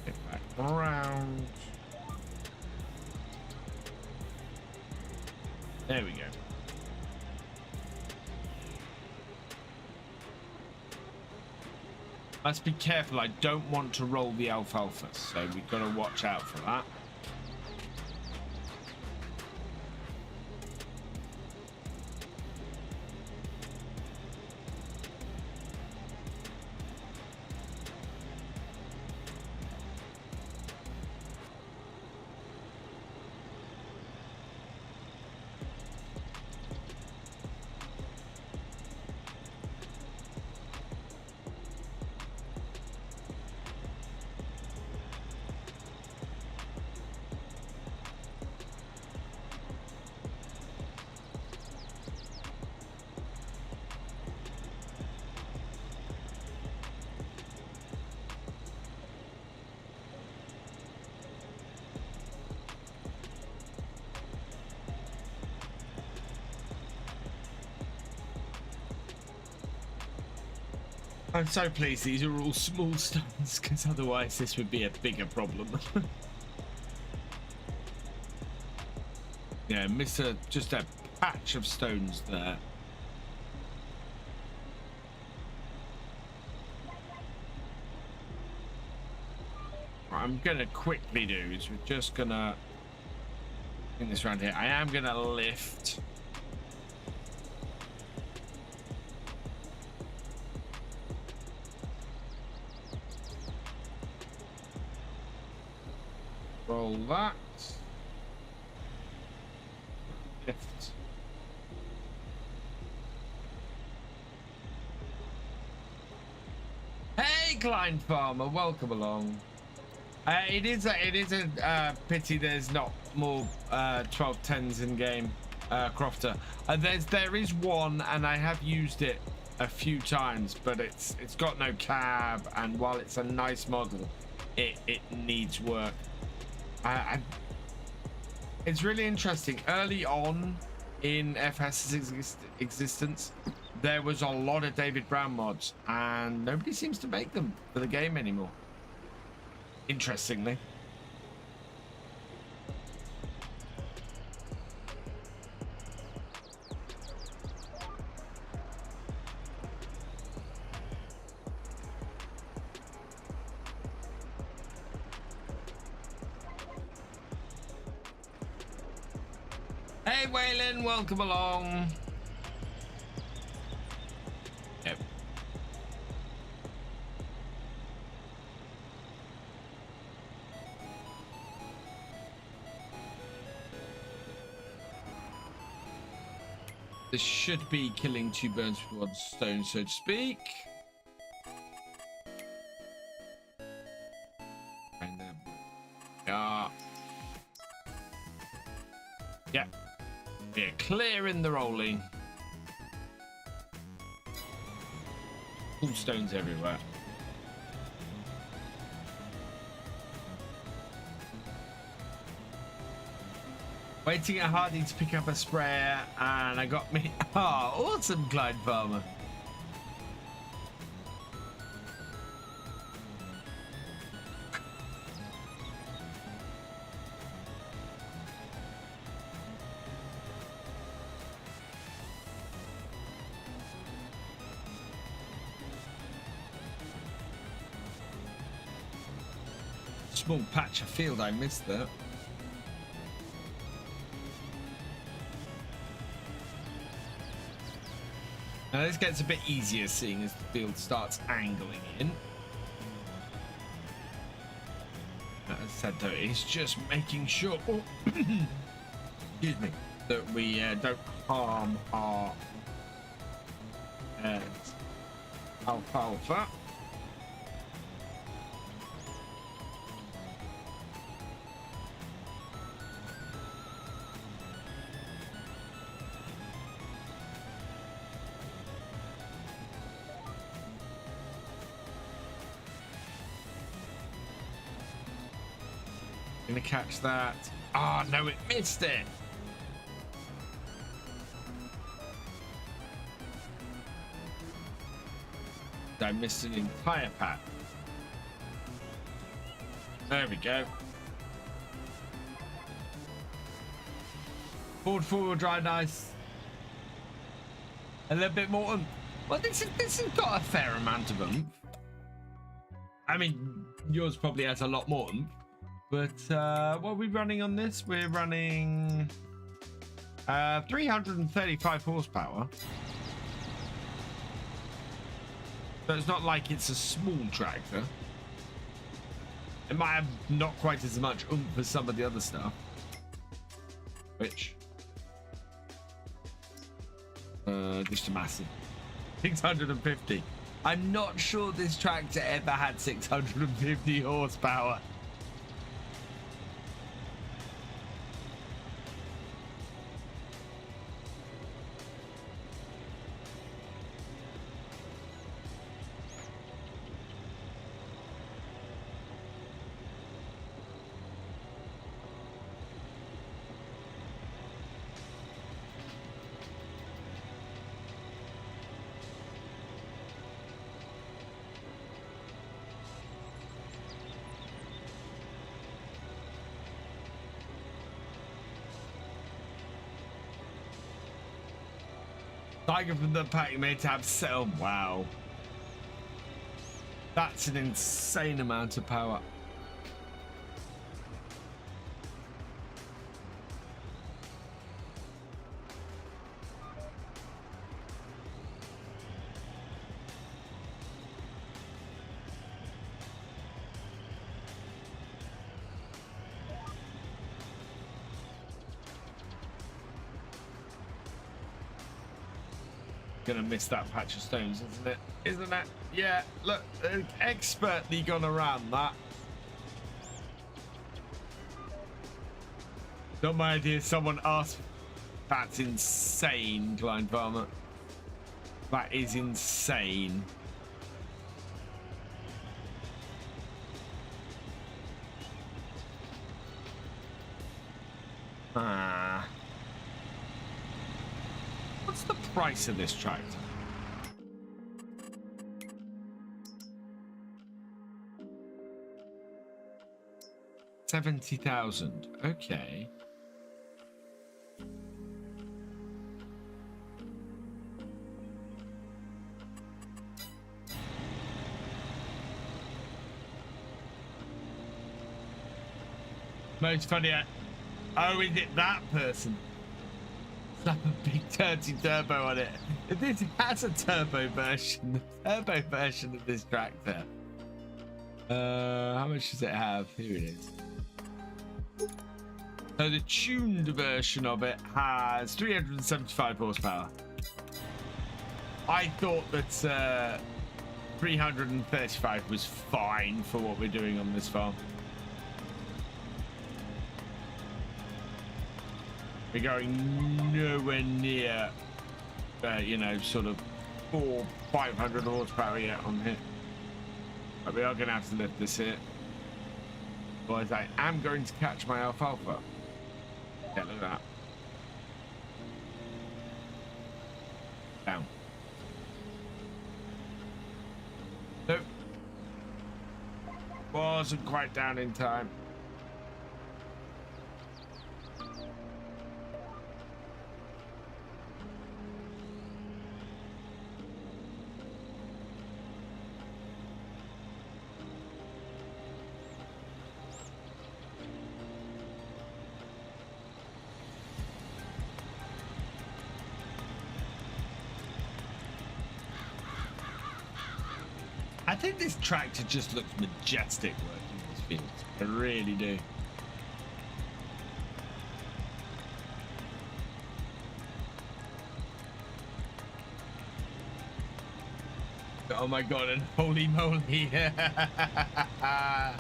Get back around. There we go. Let's be careful. I don't want to roll the alfalfa, so we've got to watch out for that. I'm so pleased these are all small stones, because otherwise this would be a bigger problem. Yeah, just a patch of stones there. What I'm gonna quickly do is we're just gonna bring this around here. I am gonna lift. Roll that. Lift. Hey, Leinster Farmer, welcome along. It is a pity there's not more 1210s in game, Crofter. There is one, and I have used it a few times, but it's got no cab, and while it's a nice model, it needs work. It's really interesting. Early on in FS's existence, there was a lot of David Brown mods, and nobody seems to make them for the game anymore, interestingly. Hey Waylon, welcome along. Yep. This should be killing two birds with one stone, so to speak. And then yeah. Yeah, clearing the rolling. All stones everywhere. Waiting at Hardy to pick up a sprayer, and I got me. Oh, awesome, Clyde Farmer. Small patch of field, I missed that. Now this gets a bit easier seeing as the field starts angling in. As I said though, it's just making sure excuse me, that we don't harm our alfalfa. Gonna catch that. Oh no, it missed it. I missed an entire patch. There we go. Forward drive, nice. A little bit more oomph. Well, this has got a fair amount of oomph. I mean, yours probably has a lot more oomph. But what are we running on this? We're running 335 horsepower. So it's not like it's a small tractor. It might have not quite as much oomph as some of the other stuff. Which just a massive 650. I'm not sure this tractor ever had 650 horsepower. Tiger from the pack made to have sell. Wow. That's an insane amount of power. Gonna miss that patch of stones, isn't it? Isn't it? Yeah, look, expertly gone around that. Not my idea. Someone asked. That's insane, Klein Farmer. That is insane. What's the price of this tractor? $70,000. Okay. Most funny. Oh, is it that person? Slap a big dirty turbo on it. This has a turbo version. The turbo version of this tractor. How much does it have? Here it is. So the tuned version of it has 375 horsepower. I thought that 335 was fine for what we're doing on this farm. We're going nowhere near, you know, sort of 500 horsepower yet on here. But we are going to have to lift this here. Otherwise, I am going to catch my alfalfa. Yeah, look at that. Down. Nope. Wasn't quite down in time. I think this tractor just looks majestic working in this field. I really do. Oh my god, and holy moly. I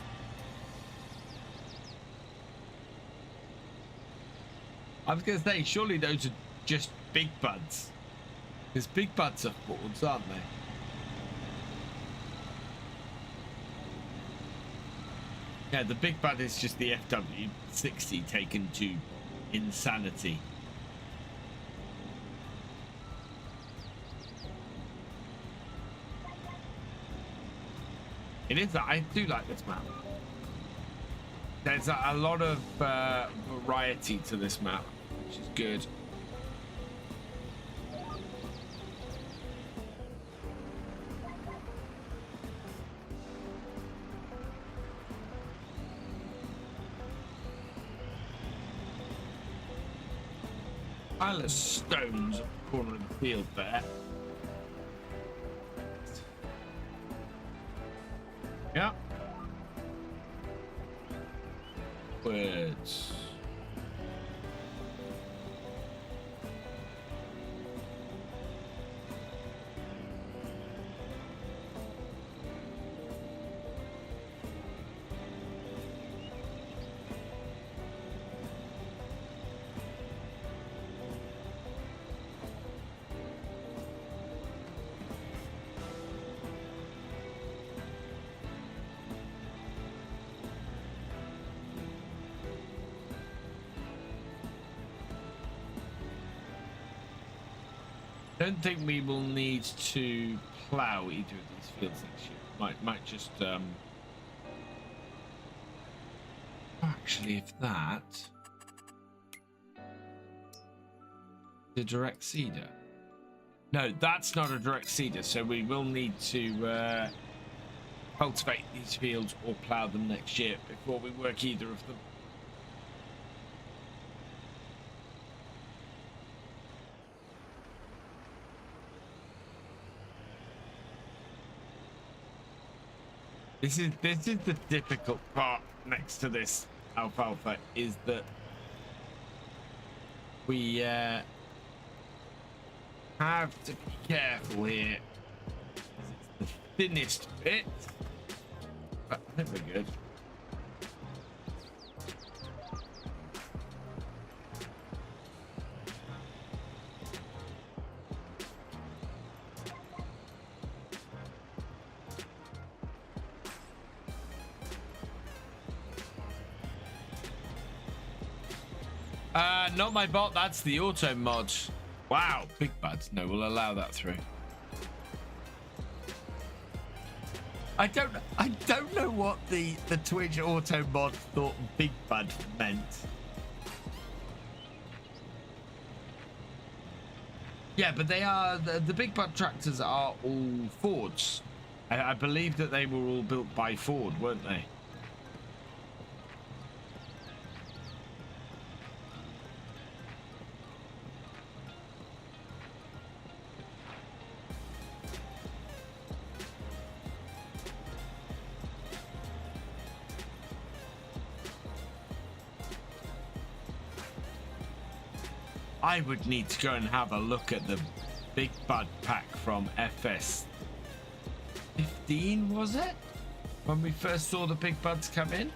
was going to say, surely those are just big buds. Because big buds are Fords, aren't they? Yeah, the big bud is just the FW60 taken to insanity. It is. I do like this map. There's a lot of variety to this map, which is good. Pile of stones at the corner of the field there. Yeah. Words. I don't think we will need to plough either of these fields next year. Might just actually, if that the direct seeder. No, that's not a direct seeder, so we will need to cultivate these fields or plough them next year before we work either of them. This is the difficult part next to this alfalfa, is that we have to be careful here. It's the thinnest bit, but I think we're good. Not my bot. That's the auto mod. Wow, big bud. No, we'll allow that through. I don't know what the Twitch auto mod thought big bud meant. Yeah, but they are the big bud tractors are all Fords. I believe that they were all built by Ford, weren't they? I would need to go and have a look at the big bud pack from FS15, was it? When we first saw the big buds come in?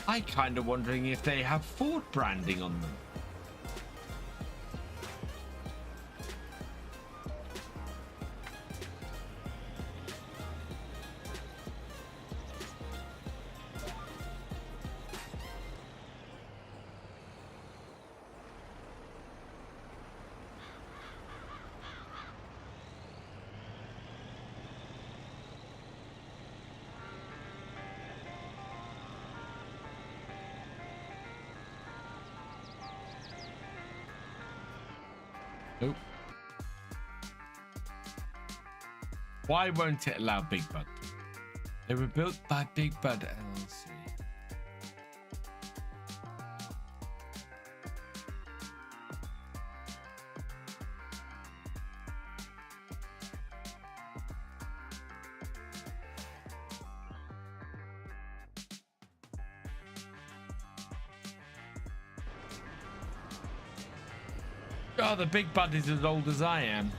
I kind of wondering if they have Ford branding on them. Nope. Why won't it allow Big Bud? They were built by Big Bud LLC. Oh, the Big Bud is as old as I am.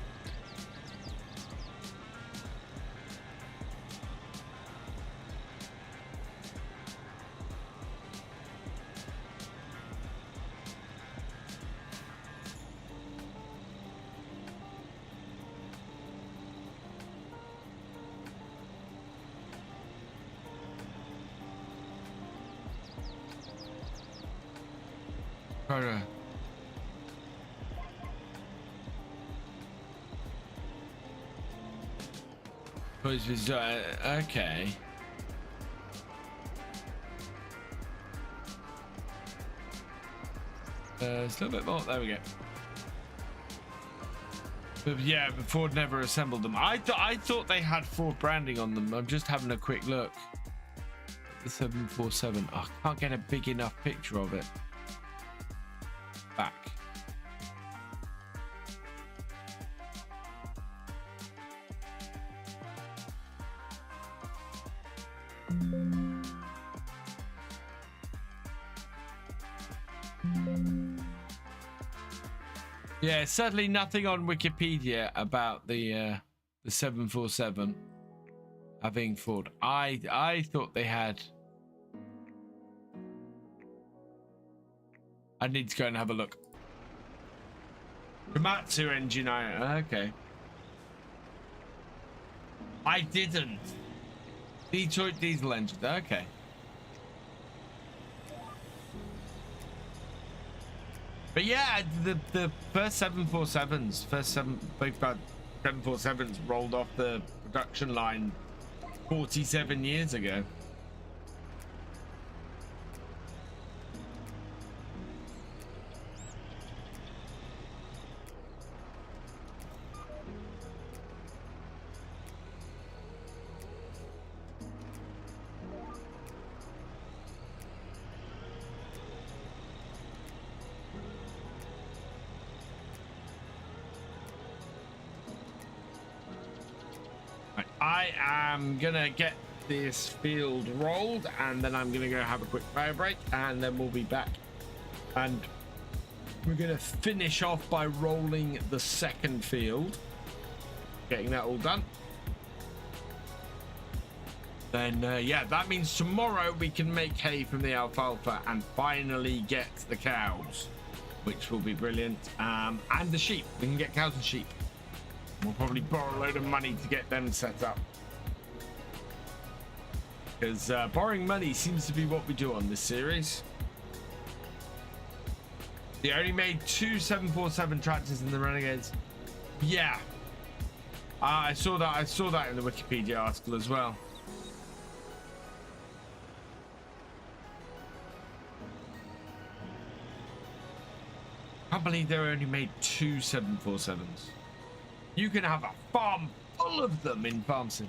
Okay. It's a little bit more. There we go. But yeah, but Ford never assembled them. I thought they had Ford branding on them. I'm just having a quick look. The 747. Oh, I can't get a big enough picture of it. Back. Yeah, certainly nothing on Wikipedia about the 747 having Ford. I thought they had. I need to go and have a look. Komatsu engine iron. Okay. I didn't. Detroit diesel engine. Okay. But yeah, the first 747s, big bad 747s rolled off the production line 47 years ago. I'm gonna get this field rolled and then I'm gonna go have a quick fire break and then we'll be back and we're gonna finish off by rolling the second field, getting that all done. Then yeah, that means tomorrow we can make hay from the alfalfa and finally get the cows, which will be brilliant, and the sheep. We can get cows and sheep. We'll probably borrow a load of money to get them set up. because borrowing money seems to be what we do on this series. They only made 2 747 tractors in the Renegades. Yeah, I saw that. I saw that in the Wikipedia article as well. I can't believe they only made 2 747s. You can have a farm full of them in FarmSim.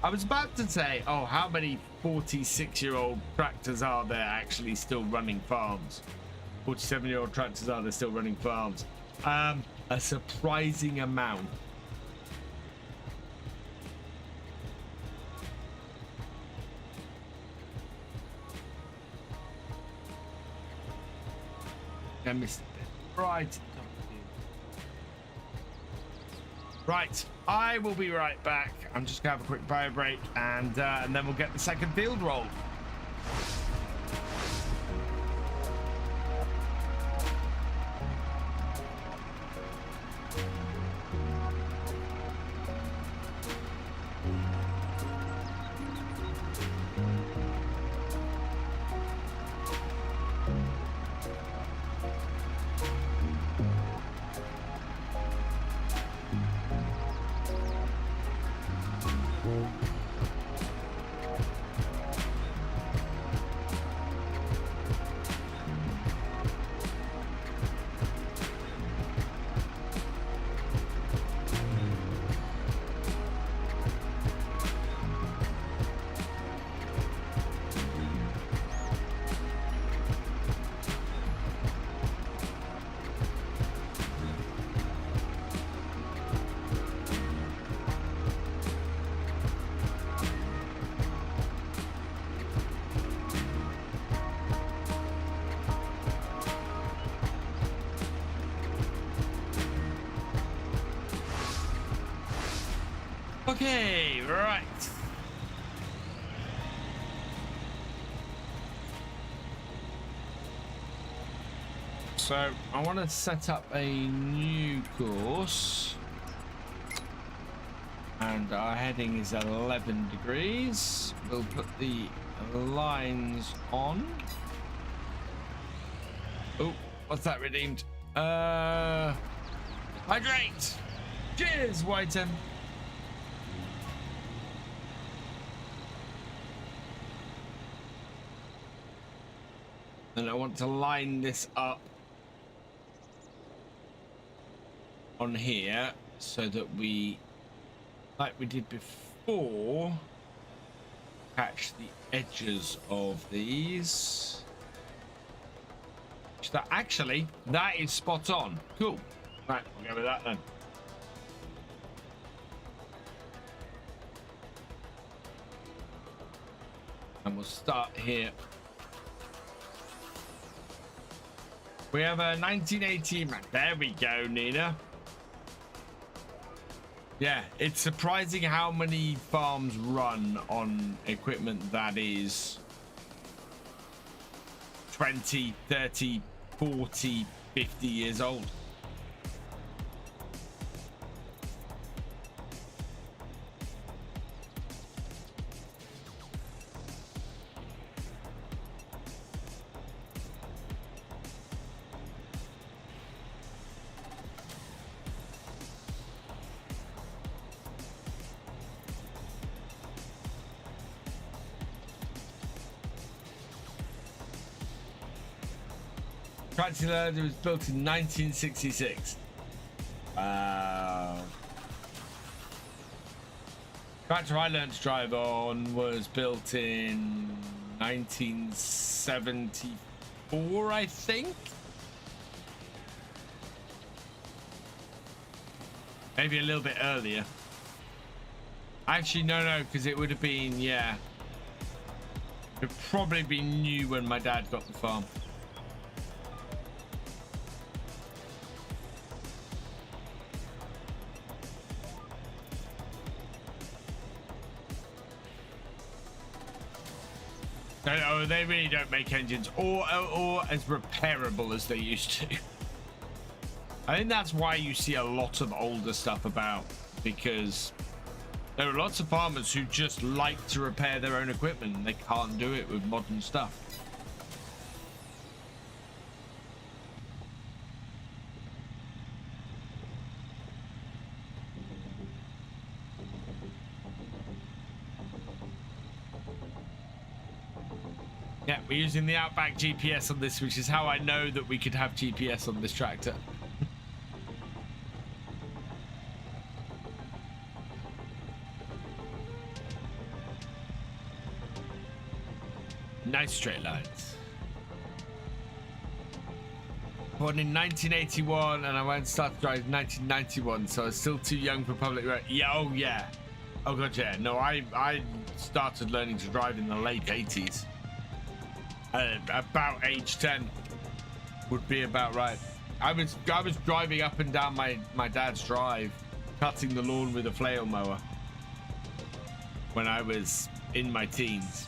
I was about to say, oh, how many 46-year-old tractors are there actually still running farms? 47-year-old tractors are there still running farms? A surprising amount. I missed it. Right. Right, I will be right back. I'm just gonna have a quick bio break, and then we'll get the second field roll. Okay, right. So I want to set up a new course, and our heading is 11 degrees. We'll put the lines on. Oh, what's that redeemed? Hydrate. Cheers, Whiten. And I want to line this up on here so that we, like we did before, catch the edges of these. So actually, that is spot on. Cool. Right, we'll go with that then. And we'll start here. We have a 1918 man. There we go, Nina. Yeah, it's surprising how many farms run on equipment that is 20, 30, 40, 50 years old. Tractor loader was built in 1966. Tractor I learned to drive on was built in 1974, I think. Maybe a little bit earlier. Actually, no, because it would have been, yeah. It would probably be new when my dad got the farm. Oh, they really don't make engines or as repairable as they used to. I think that's why you see a lot of older stuff about, because there are lots of farmers who just like to repair their own equipment and they can't do it with modern stuff. Yeah, we're using the Outback GPS on this, which is how I know that we could have GPS on this tractor. Nice straight lines. Born in 1981, and I went and started driving in 1991, so I was still too young for public road. Yeah, oh yeah. Oh god, yeah. No, I started learning to drive in the late 80s. About age 10 would be about right. I was driving up and down my dad's drive, cutting the lawn with a flail mower when I was in my teens.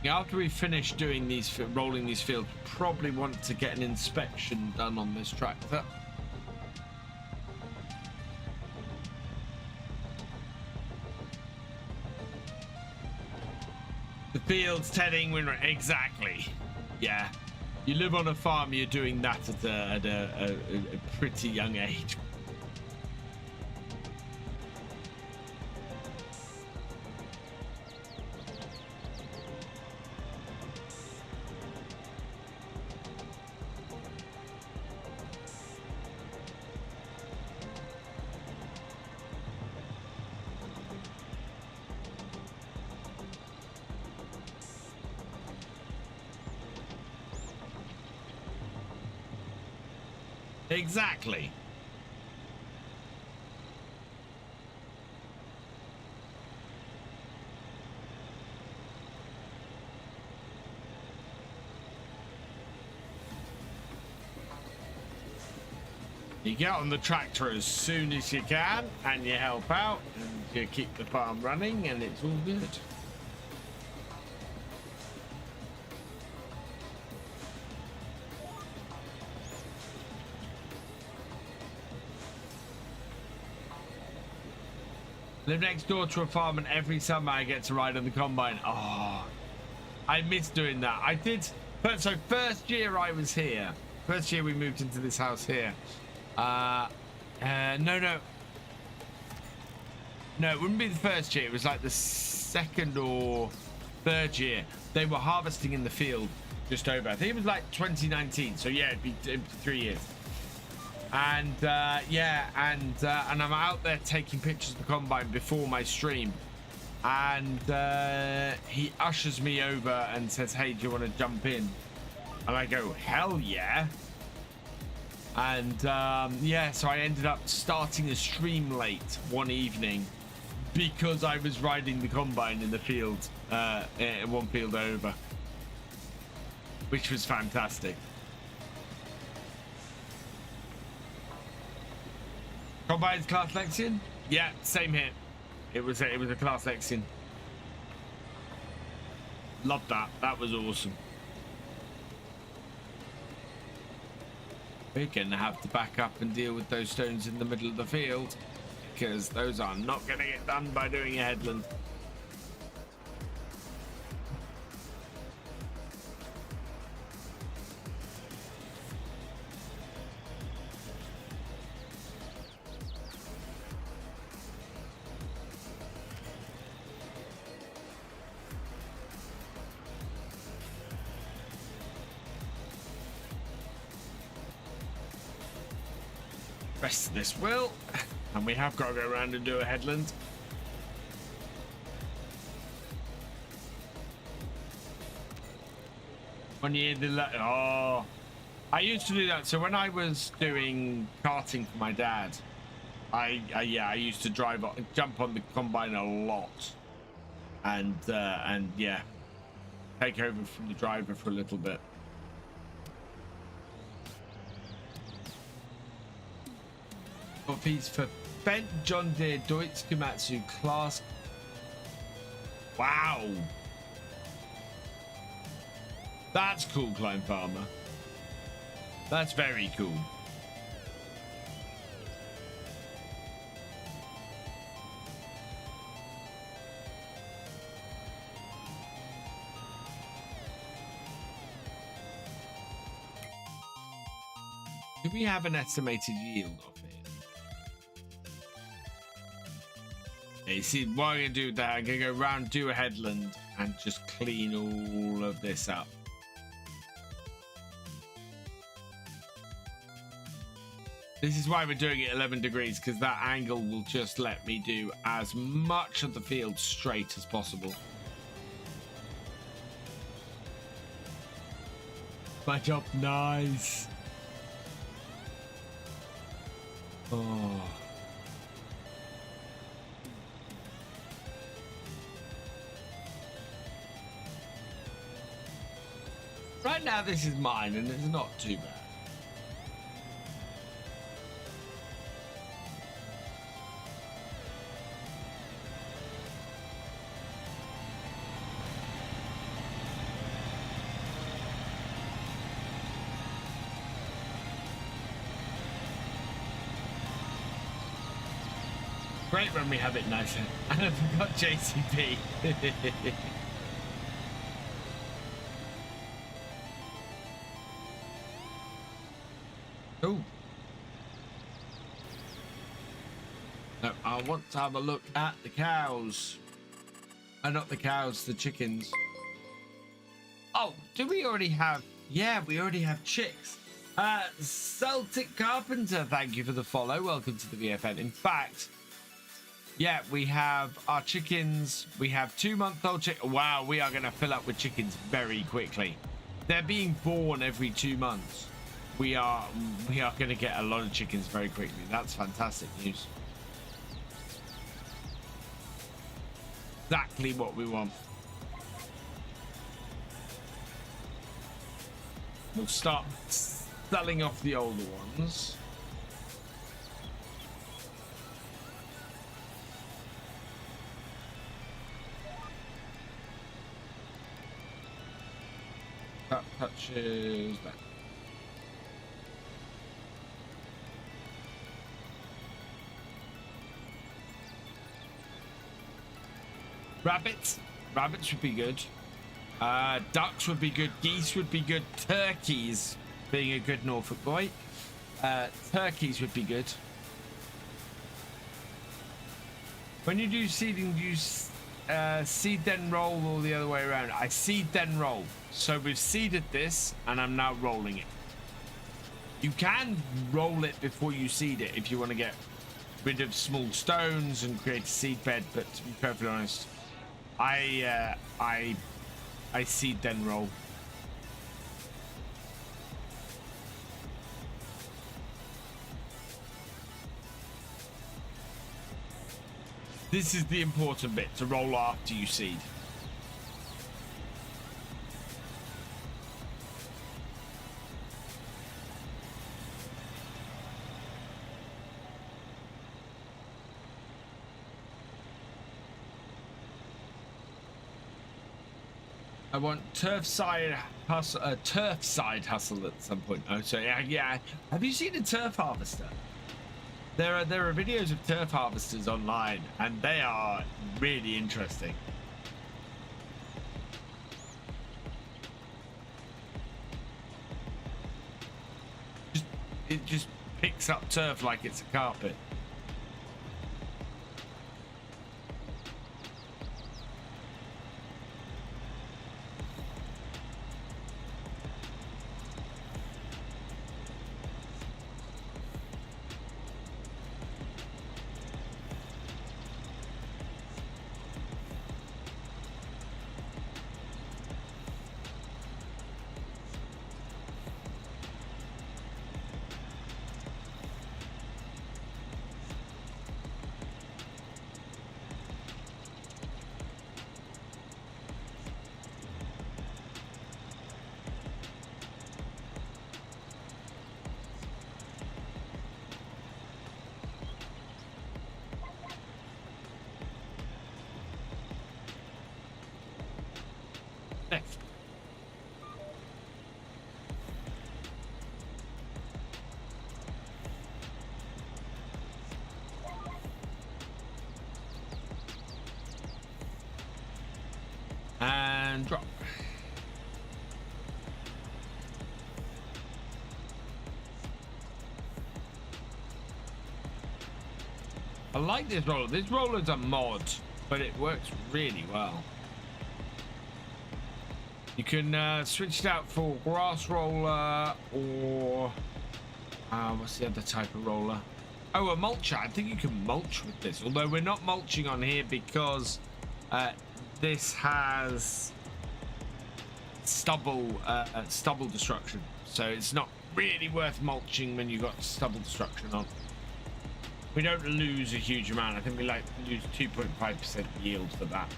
After we finish doing these, rolling these fields, probably want to get an inspection done on this tractor. The fields, tedding, exactly. Yeah, you live on a farm, you're doing that at a pretty young age. Exactly. You get on the tractor as soon as you can and you help out and you keep the farm running and it's all good. Live next door to a farm and every summer I get to ride on the combine. Oh, I miss doing that. I did. So first year I was here. First year we moved into this house here. No, it wouldn't be the first year. It was like the second or third year. They were harvesting in the field just over. I think it was like 2019. So yeah, it'd be 3 years. And yeah, and I'm out there taking pictures of the combine before my stream, and he ushers me over and says, "Hey, do you want to jump in?" And I go, "Hell yeah!" And yeah, so I ended up starting a stream late one evening because I was riding the combine in the field, one field over, which was fantastic. Combine's class Lexion? Yeah, same here. It was a class Lexion. Loved that. That was awesome. We're gonna have to back up and deal with those stones in the middle of the field because those are not gonna get done by doing a headland. Rest of this will, and we have got to go around and do a headland. One year, oh, I used to do that. So when I was doing karting for my dad, I used to jump on the combine a lot. and yeah, take over from the driver for a little bit. Got fees for Bent John Deere Deutz Komatsu class. Wow, that's cool, Klein Farmer. That's very cool. Do we have an estimated yield of it? Yeah, you see, what I'm going to do with that, I'm going to go around, do a headland, and just clean all of this up. This is why we're doing it 11 degrees, because that angle will just let me do as much of the field straight as possible. My job, nice. Oh. Right now this is mine and it's not too bad. Great when we have it nicer. And I forgot JCP. Oh. No, I want to have a look at the cows. Not the cows, the chickens. Oh, do we already have? Yeah, we already have chicks. Celtic Carpenter, thank you for the follow. Welcome to the VFN. In fact, yeah, we have our chickens. We have 2-month-old chicken. Wow, we are going to fill up with chickens very quickly. They're being born every 2 months. We are going to get a lot of chickens very quickly. That's fantastic news. Exactly what we want. We'll start selling off the older ones. That touches that. Rabbits would be good. Ducks would be good. Geese would be good. Turkeys, being a good Norfolk boy. Turkeys would be good. When you do seeding, do you seed then roll or the other way around? I seed then roll. So we've seeded this and I'm now rolling it. You can roll it before you seed it if you want to get rid of small stones and create a seed bed, but to be perfectly honest, I seed then roll. This is the important bit, to roll after you seed. I want turf side hustle at some point. Oh, so yeah. Have you seen a turf harvester? There are videos of turf harvesters online, and they are really interesting. It just picks up turf like it's a carpet. left. And drop. I like this roller. This roller's a mod, but it works really well. You can switch it out for grass roller or what's the other type of roller? Oh, a mulcher. I think you can mulch with this, although we're not mulching on here because this has stubble destruction, so it's not really worth mulching when you've got stubble destruction on. We don't lose a huge amount. I think we like lose 2.5% yield for that.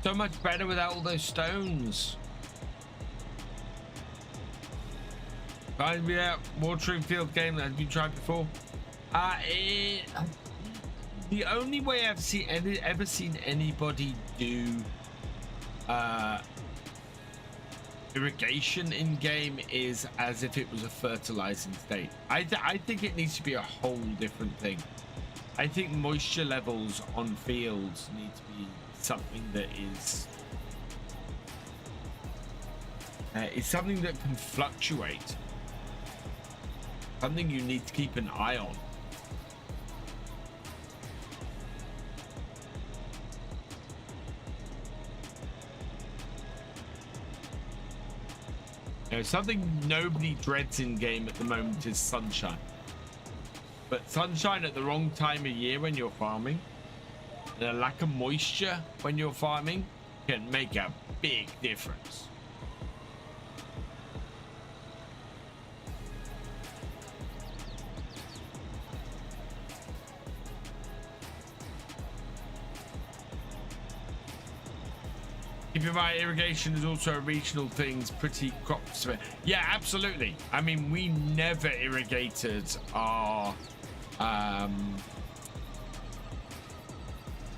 So much better without all those stones. Yeah, watering field game that have you tried before? The only way I've ever seen anybody do irrigation in game is as if it was a fertilizing state. I think it needs to be a whole different thing. I think moisture levels on fields need to be something that is something that can fluctuate, something you need to keep an eye on. You know, something nobody dreads in game at the moment is sunshine, but sunshine at the wrong time of year when you're farming, the lack of moisture when you're farming, can make a big difference. Keep in mind, irrigation is also a regional thing. It's pretty crop specific. Yeah, absolutely. I mean, we never irrigated our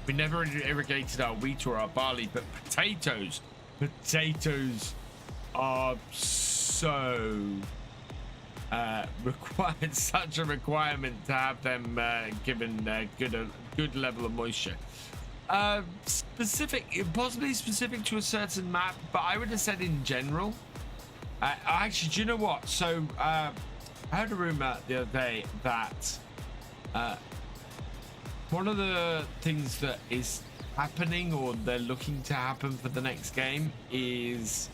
we never irrigated our wheat or our barley, but potatoes are so required, such a requirement to have them given a good level of moisture. Possibly specific to a certain map, but I would have said in general. Actually, do you know what? So I heard a rumor the other day that one of the things that is happening, or they're looking to happen for the next game, is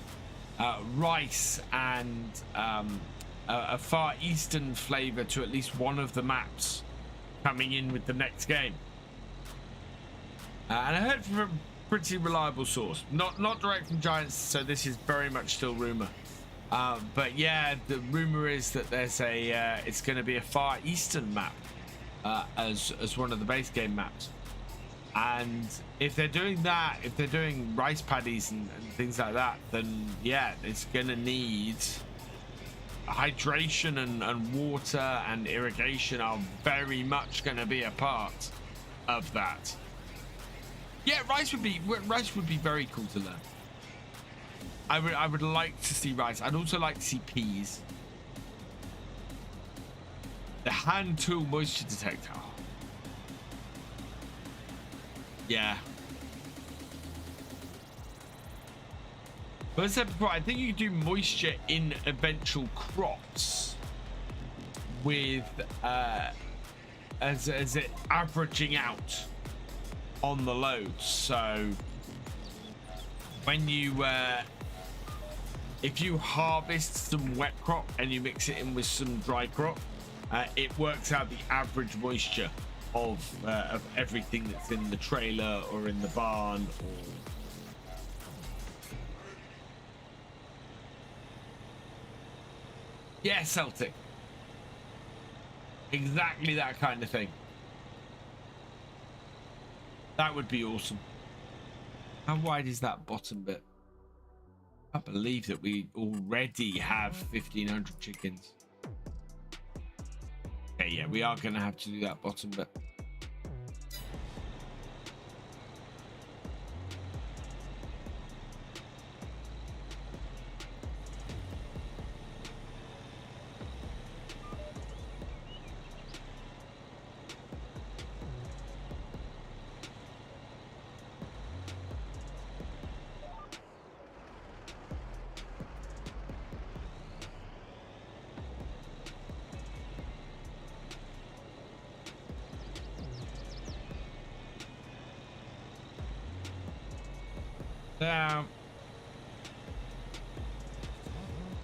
rice and a far eastern flavor to at least one of the maps coming in with the next game. And I heard from a pretty reliable source, not direct from Giants, so this is very much still rumor. But yeah, the rumor is that there's it's going to be a far eastern map as one of the base game maps. And if they're doing that, if they're doing rice paddies and things like that, then yeah, it's going to need hydration and water and irrigation are very much going to be a part of that. Yeah, rice would be very cool to learn. I would like to see rice. I'd also like to see peas. The hand tool moisture detector. Yeah. But as I said before, I think you can do moisture in eventual crops with as it averaging out on the load. So when you if you harvest some wet crop and you mix it in with some dry crop, it works out the average moisture of everything that's in the trailer or in the barn. Or yeah, Celtic. Exactly that kind of thing. That would be awesome. How wide is that bottom bit? I can't believe that we already have 1,500 chickens. Okay, yeah, we are going to have to do that bottom bit.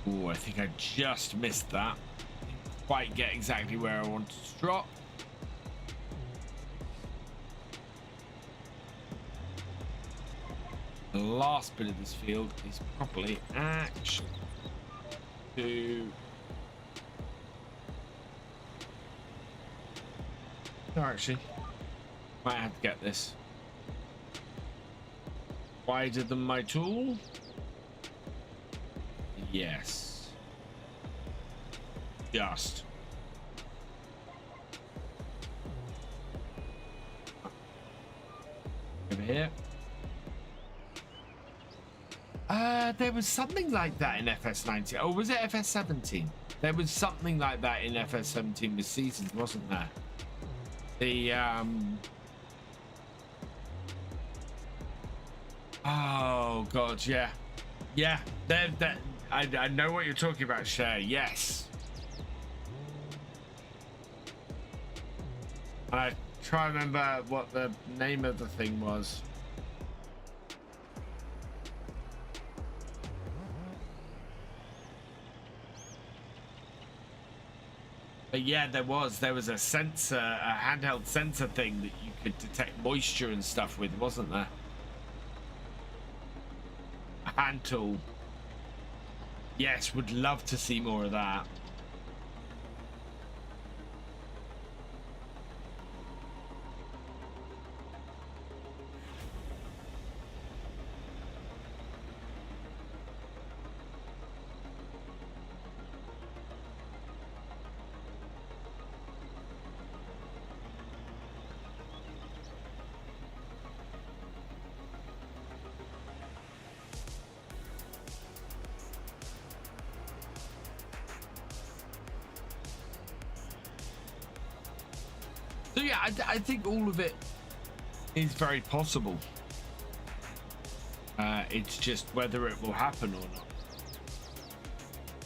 Oh, I think I just missed that. Didn't quite get exactly where I wanted to drop. The last bit of this field is probably actually to... No, actually, might have to get this wider than my tool. Yes. Just. Over here. There was something like that in FS19. Oh, was it FS17? There was something like that in FS17 with seasons, wasn't there? The oh god, yeah, yeah. I know what you're talking about, Cher. Yes. I try to remember what the name of the thing was. But yeah, there was a sensor, a handheld sensor thing that you could detect moisture and stuff with, wasn't there? A hand tool. Yes, would love to see more of that. So yeah, I think all of it is very possible. It's just whether it will happen or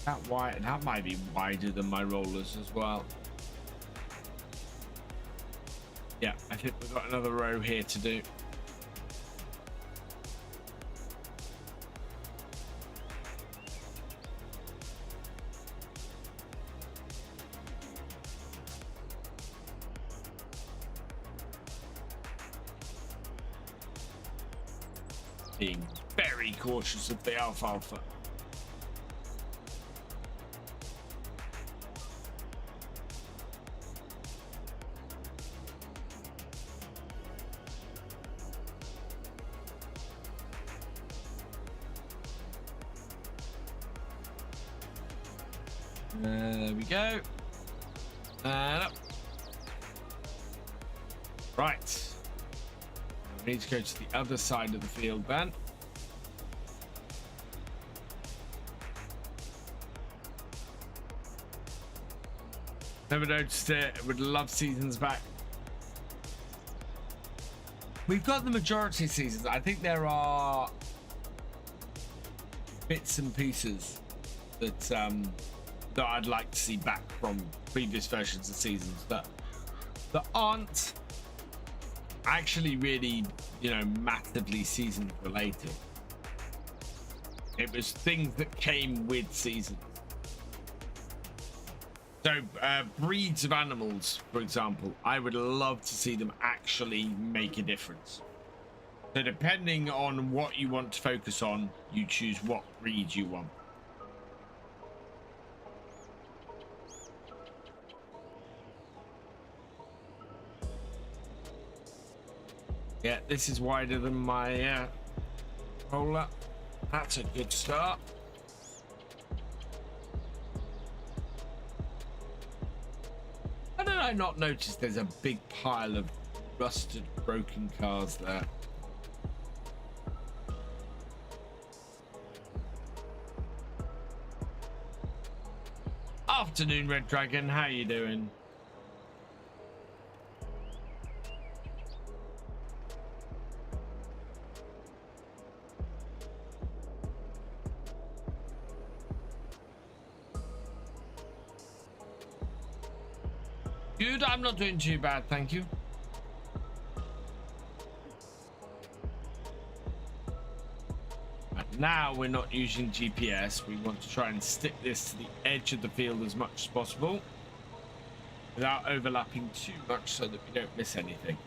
not. That might be wider than my rollers as well. Yeah, I think we've got another row here to do. Being very cautious of the alfalfa. There we go. And up. Right. We need to go to the other side of the field then. Never noticed it. Would love seasons back. We've got the majority of seasons. I think there are bits and pieces that I'd like to see back from previous versions of seasons that aren't actually really, massively season related. It was things that came with seasons. So breeds of animals, for example, I would love to see them actually make a difference. So depending on what you want to focus on, you choose what breed you want. Yeah, this is wider than my roller. That's a good start. How did I not notice there's a big pile of rusted, broken cars there? Afternoon, Red Dragon. How you doing? Good, I'm not doing too bad, thank you. Right, now we're not using GPS. We want to try and stick this to the edge of the field as much as possible without overlapping too much so that we don't miss anything.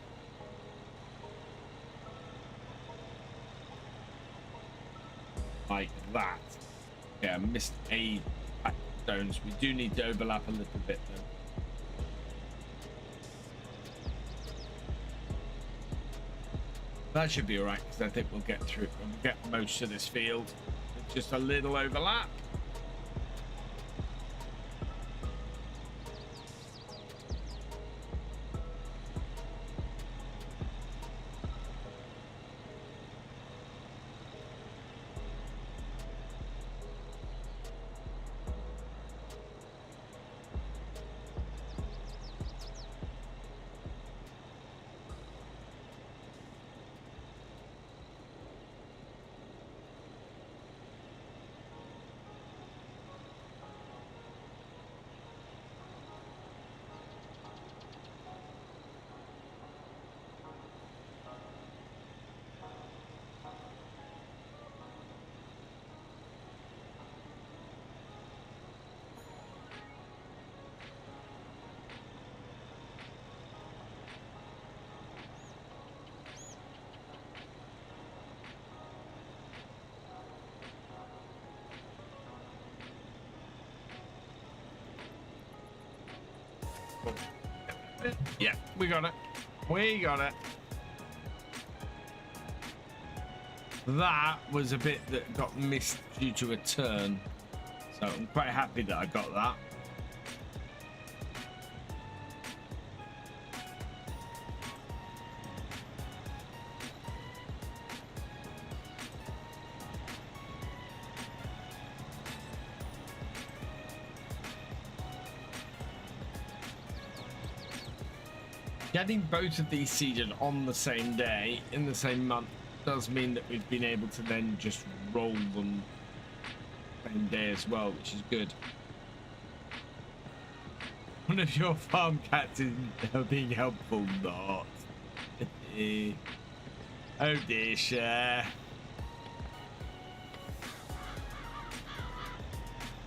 Like that. Yeah, missed a stones. We do need to overlap a little bit though. That should be all right because I think we'll get through and we'll get most of this field with just a little overlap. Yeah, we got it. We got it. That was a bit that got missed due to a turn. So I'm quite happy that I got that. Getting both of these seeded on the same day in the same month does mean that we've been able to then just roll them same day as well, which is good. One of your farm cats is being helpful, not. Oh dear, Cher.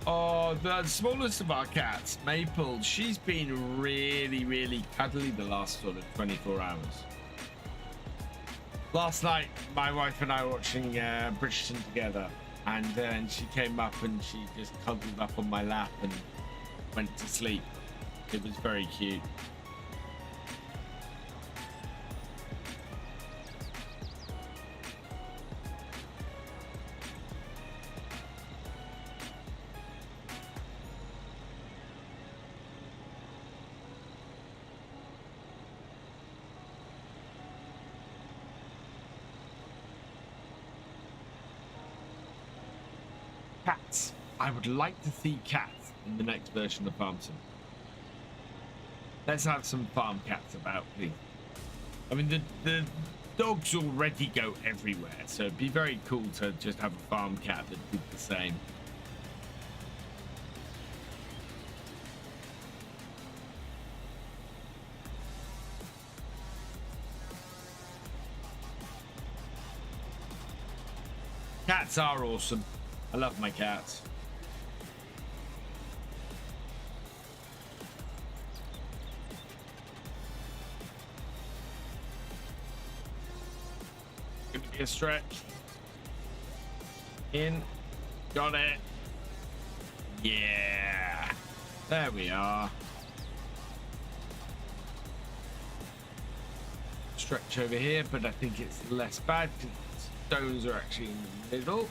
Oh, the smallest of our cats, Maple, she's been really cuddly the last sort of 24 hours. Last night, my wife and I were watching Bridgerton together, and then she came up and she just cuddled up on my lap and went to sleep. It was very cute. Cats. I would like to see cats in the next version of Farm Sim. Let's have some farm cats about, please. I mean, the dogs already go everywhere, so it'd be very cool to just have a farm cat that did the same. Cats are awesome. I love my cats. Give me a stretch. In. Got it. Yeah. There we are. Stretch over here, but I think it's less bad because the stones are actually in the middle.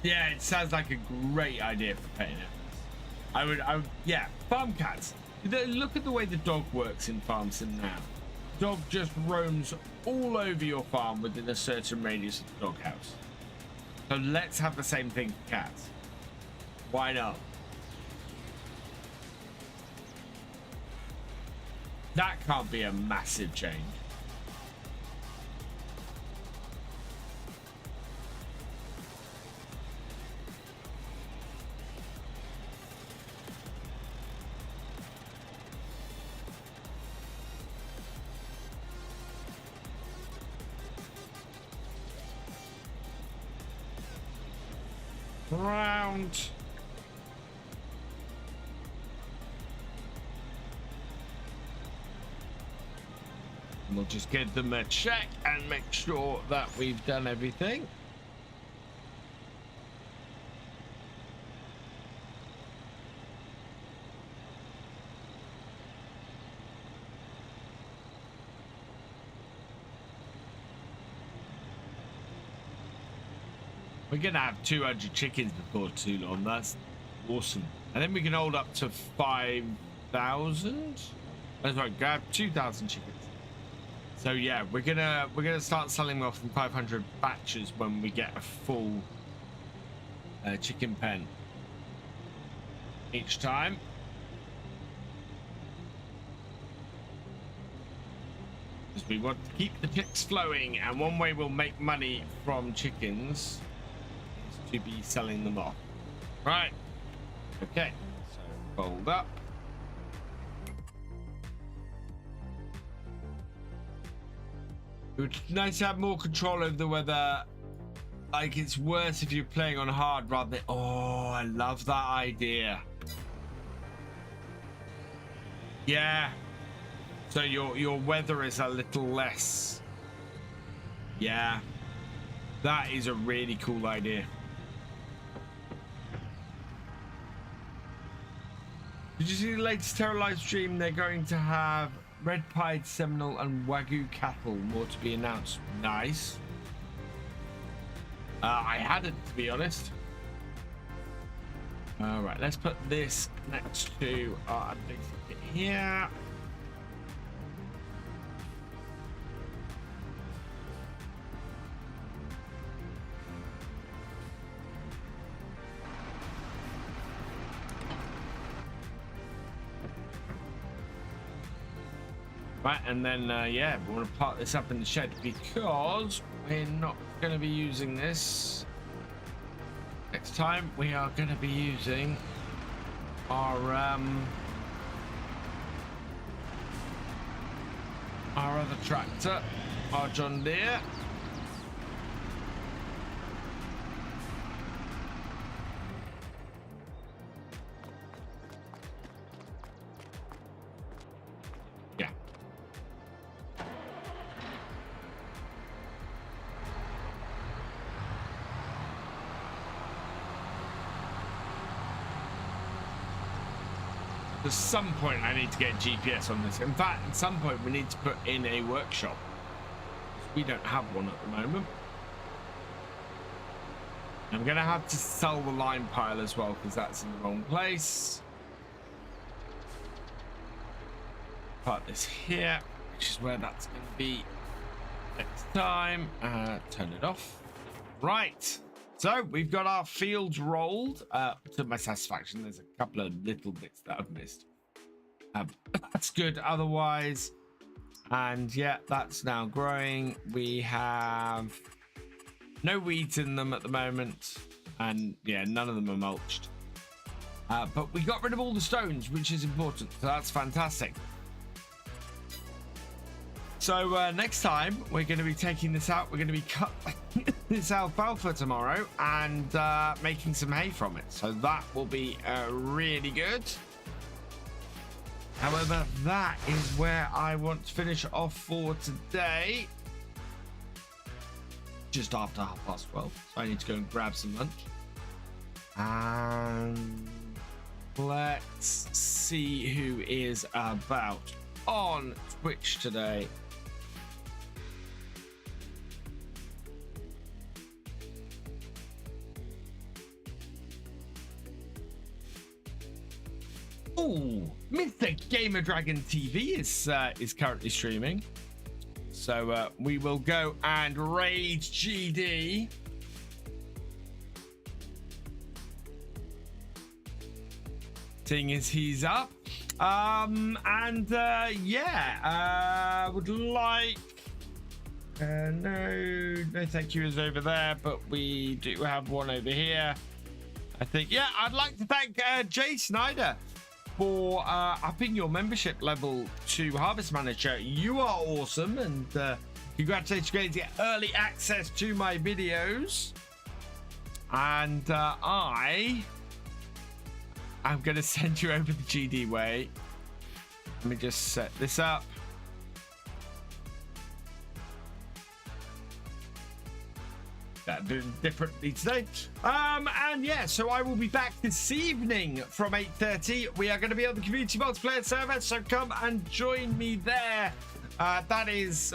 Yeah, it sounds like a great idea for petting animals. I would, yeah, farm cats. Look at the way the dog works in farm sim now. Dog just roams all over your farm within a certain radius of the doghouse. So let's have the same thing for cats. Why not? That can't be a massive change. Round. We'll just give them a check and make sure that we've done everything. We're gonna have 200 chickens before too long. That's awesome. And then we can hold up to 5,000. That's right, grab 2,000 chickens. So yeah, we're gonna start selling off in 500 batches when we get a full chicken pen each time. Because we want to keep the chicks flowing, and one way we'll make money from chickens to be selling them off. Right. Okay. So fold up. It would be nice to have more control over the weather. Like, it's worse if you're playing on hard rather than... Oh, I love that idea. Yeah. So your weather is a little less. Yeah. That is a really cool idea. Did you see the latest Terra live stream? They're going to have red pied, Seminole, and Wagyu cattle. More to be announced. Nice. I hadn't, to be honest. All right, let's put this next to our basic here. Right, and then yeah, we want to park this up in the shed because we're not going to be using this next time. We are going to be using our other tractor, our John Deere. At some point I need to get GPS on this. In fact, at some point we need to put in a workshop. We don't have one at the moment. I'm gonna have to sell the line pile as well because that's in the wrong place. Put this here, which is where that's gonna be next time. Turn it off. Right. So we've got our fields rolled to my satisfaction. There's a couple of little bits that I've missed. That's good otherwise. And yeah, that's now growing. We have no weeds in them at the moment. And yeah, none of them are mulched. But we got rid of all the stones, which is important, so that's fantastic. So next time we're going to be taking this out, we're going to be cutting this alfalfa tomorrow and making some hay from it, so that will be really good. However, that is where I want to finish off for today. Just after 12:30, so I need to go and grab some lunch. And let's see who is about on Twitch today. Oh, Mr. Gamer Dragon TV is currently streaming, so we will go and raid GD. Seeing as he's up, yeah, would like no thank you is over there, but we do have one over here, I think. Yeah, I'd like to thank Jay Snyder for upping your membership level to Harvest Manager. You are awesome, and congratulations for getting early access to my videos. And I'm going to send you over the GD way. Let me just set this up. Doing differently today. And yeah, so I will be back this evening from 8:30. We are going to be on the community multiplayer server, so come and join me there. That is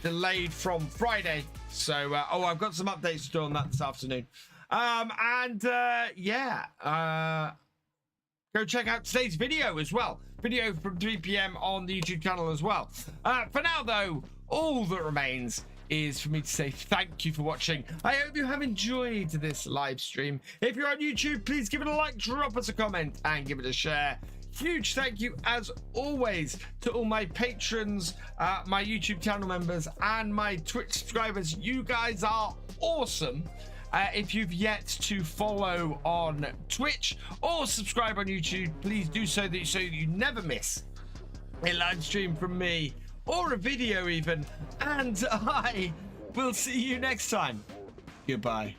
delayed from Friday, so I've got some updates to do on that this afternoon. Yeah, go check out today's video as well. Video from 3 p.m. on the YouTube channel as well. For now, though, all that remains is for me to say thank you for watching. I hope you have enjoyed this live stream. If you're on YouTube, please give it a like, drop us a comment, and give it a share. Huge thank you, as always, to all my patrons, my YouTube channel members, and my Twitch subscribers. You guys are awesome. If you've yet to follow on Twitch or subscribe on YouTube, please do so that you never miss a live stream from me, or a video even, and I will see you next time. Goodbye.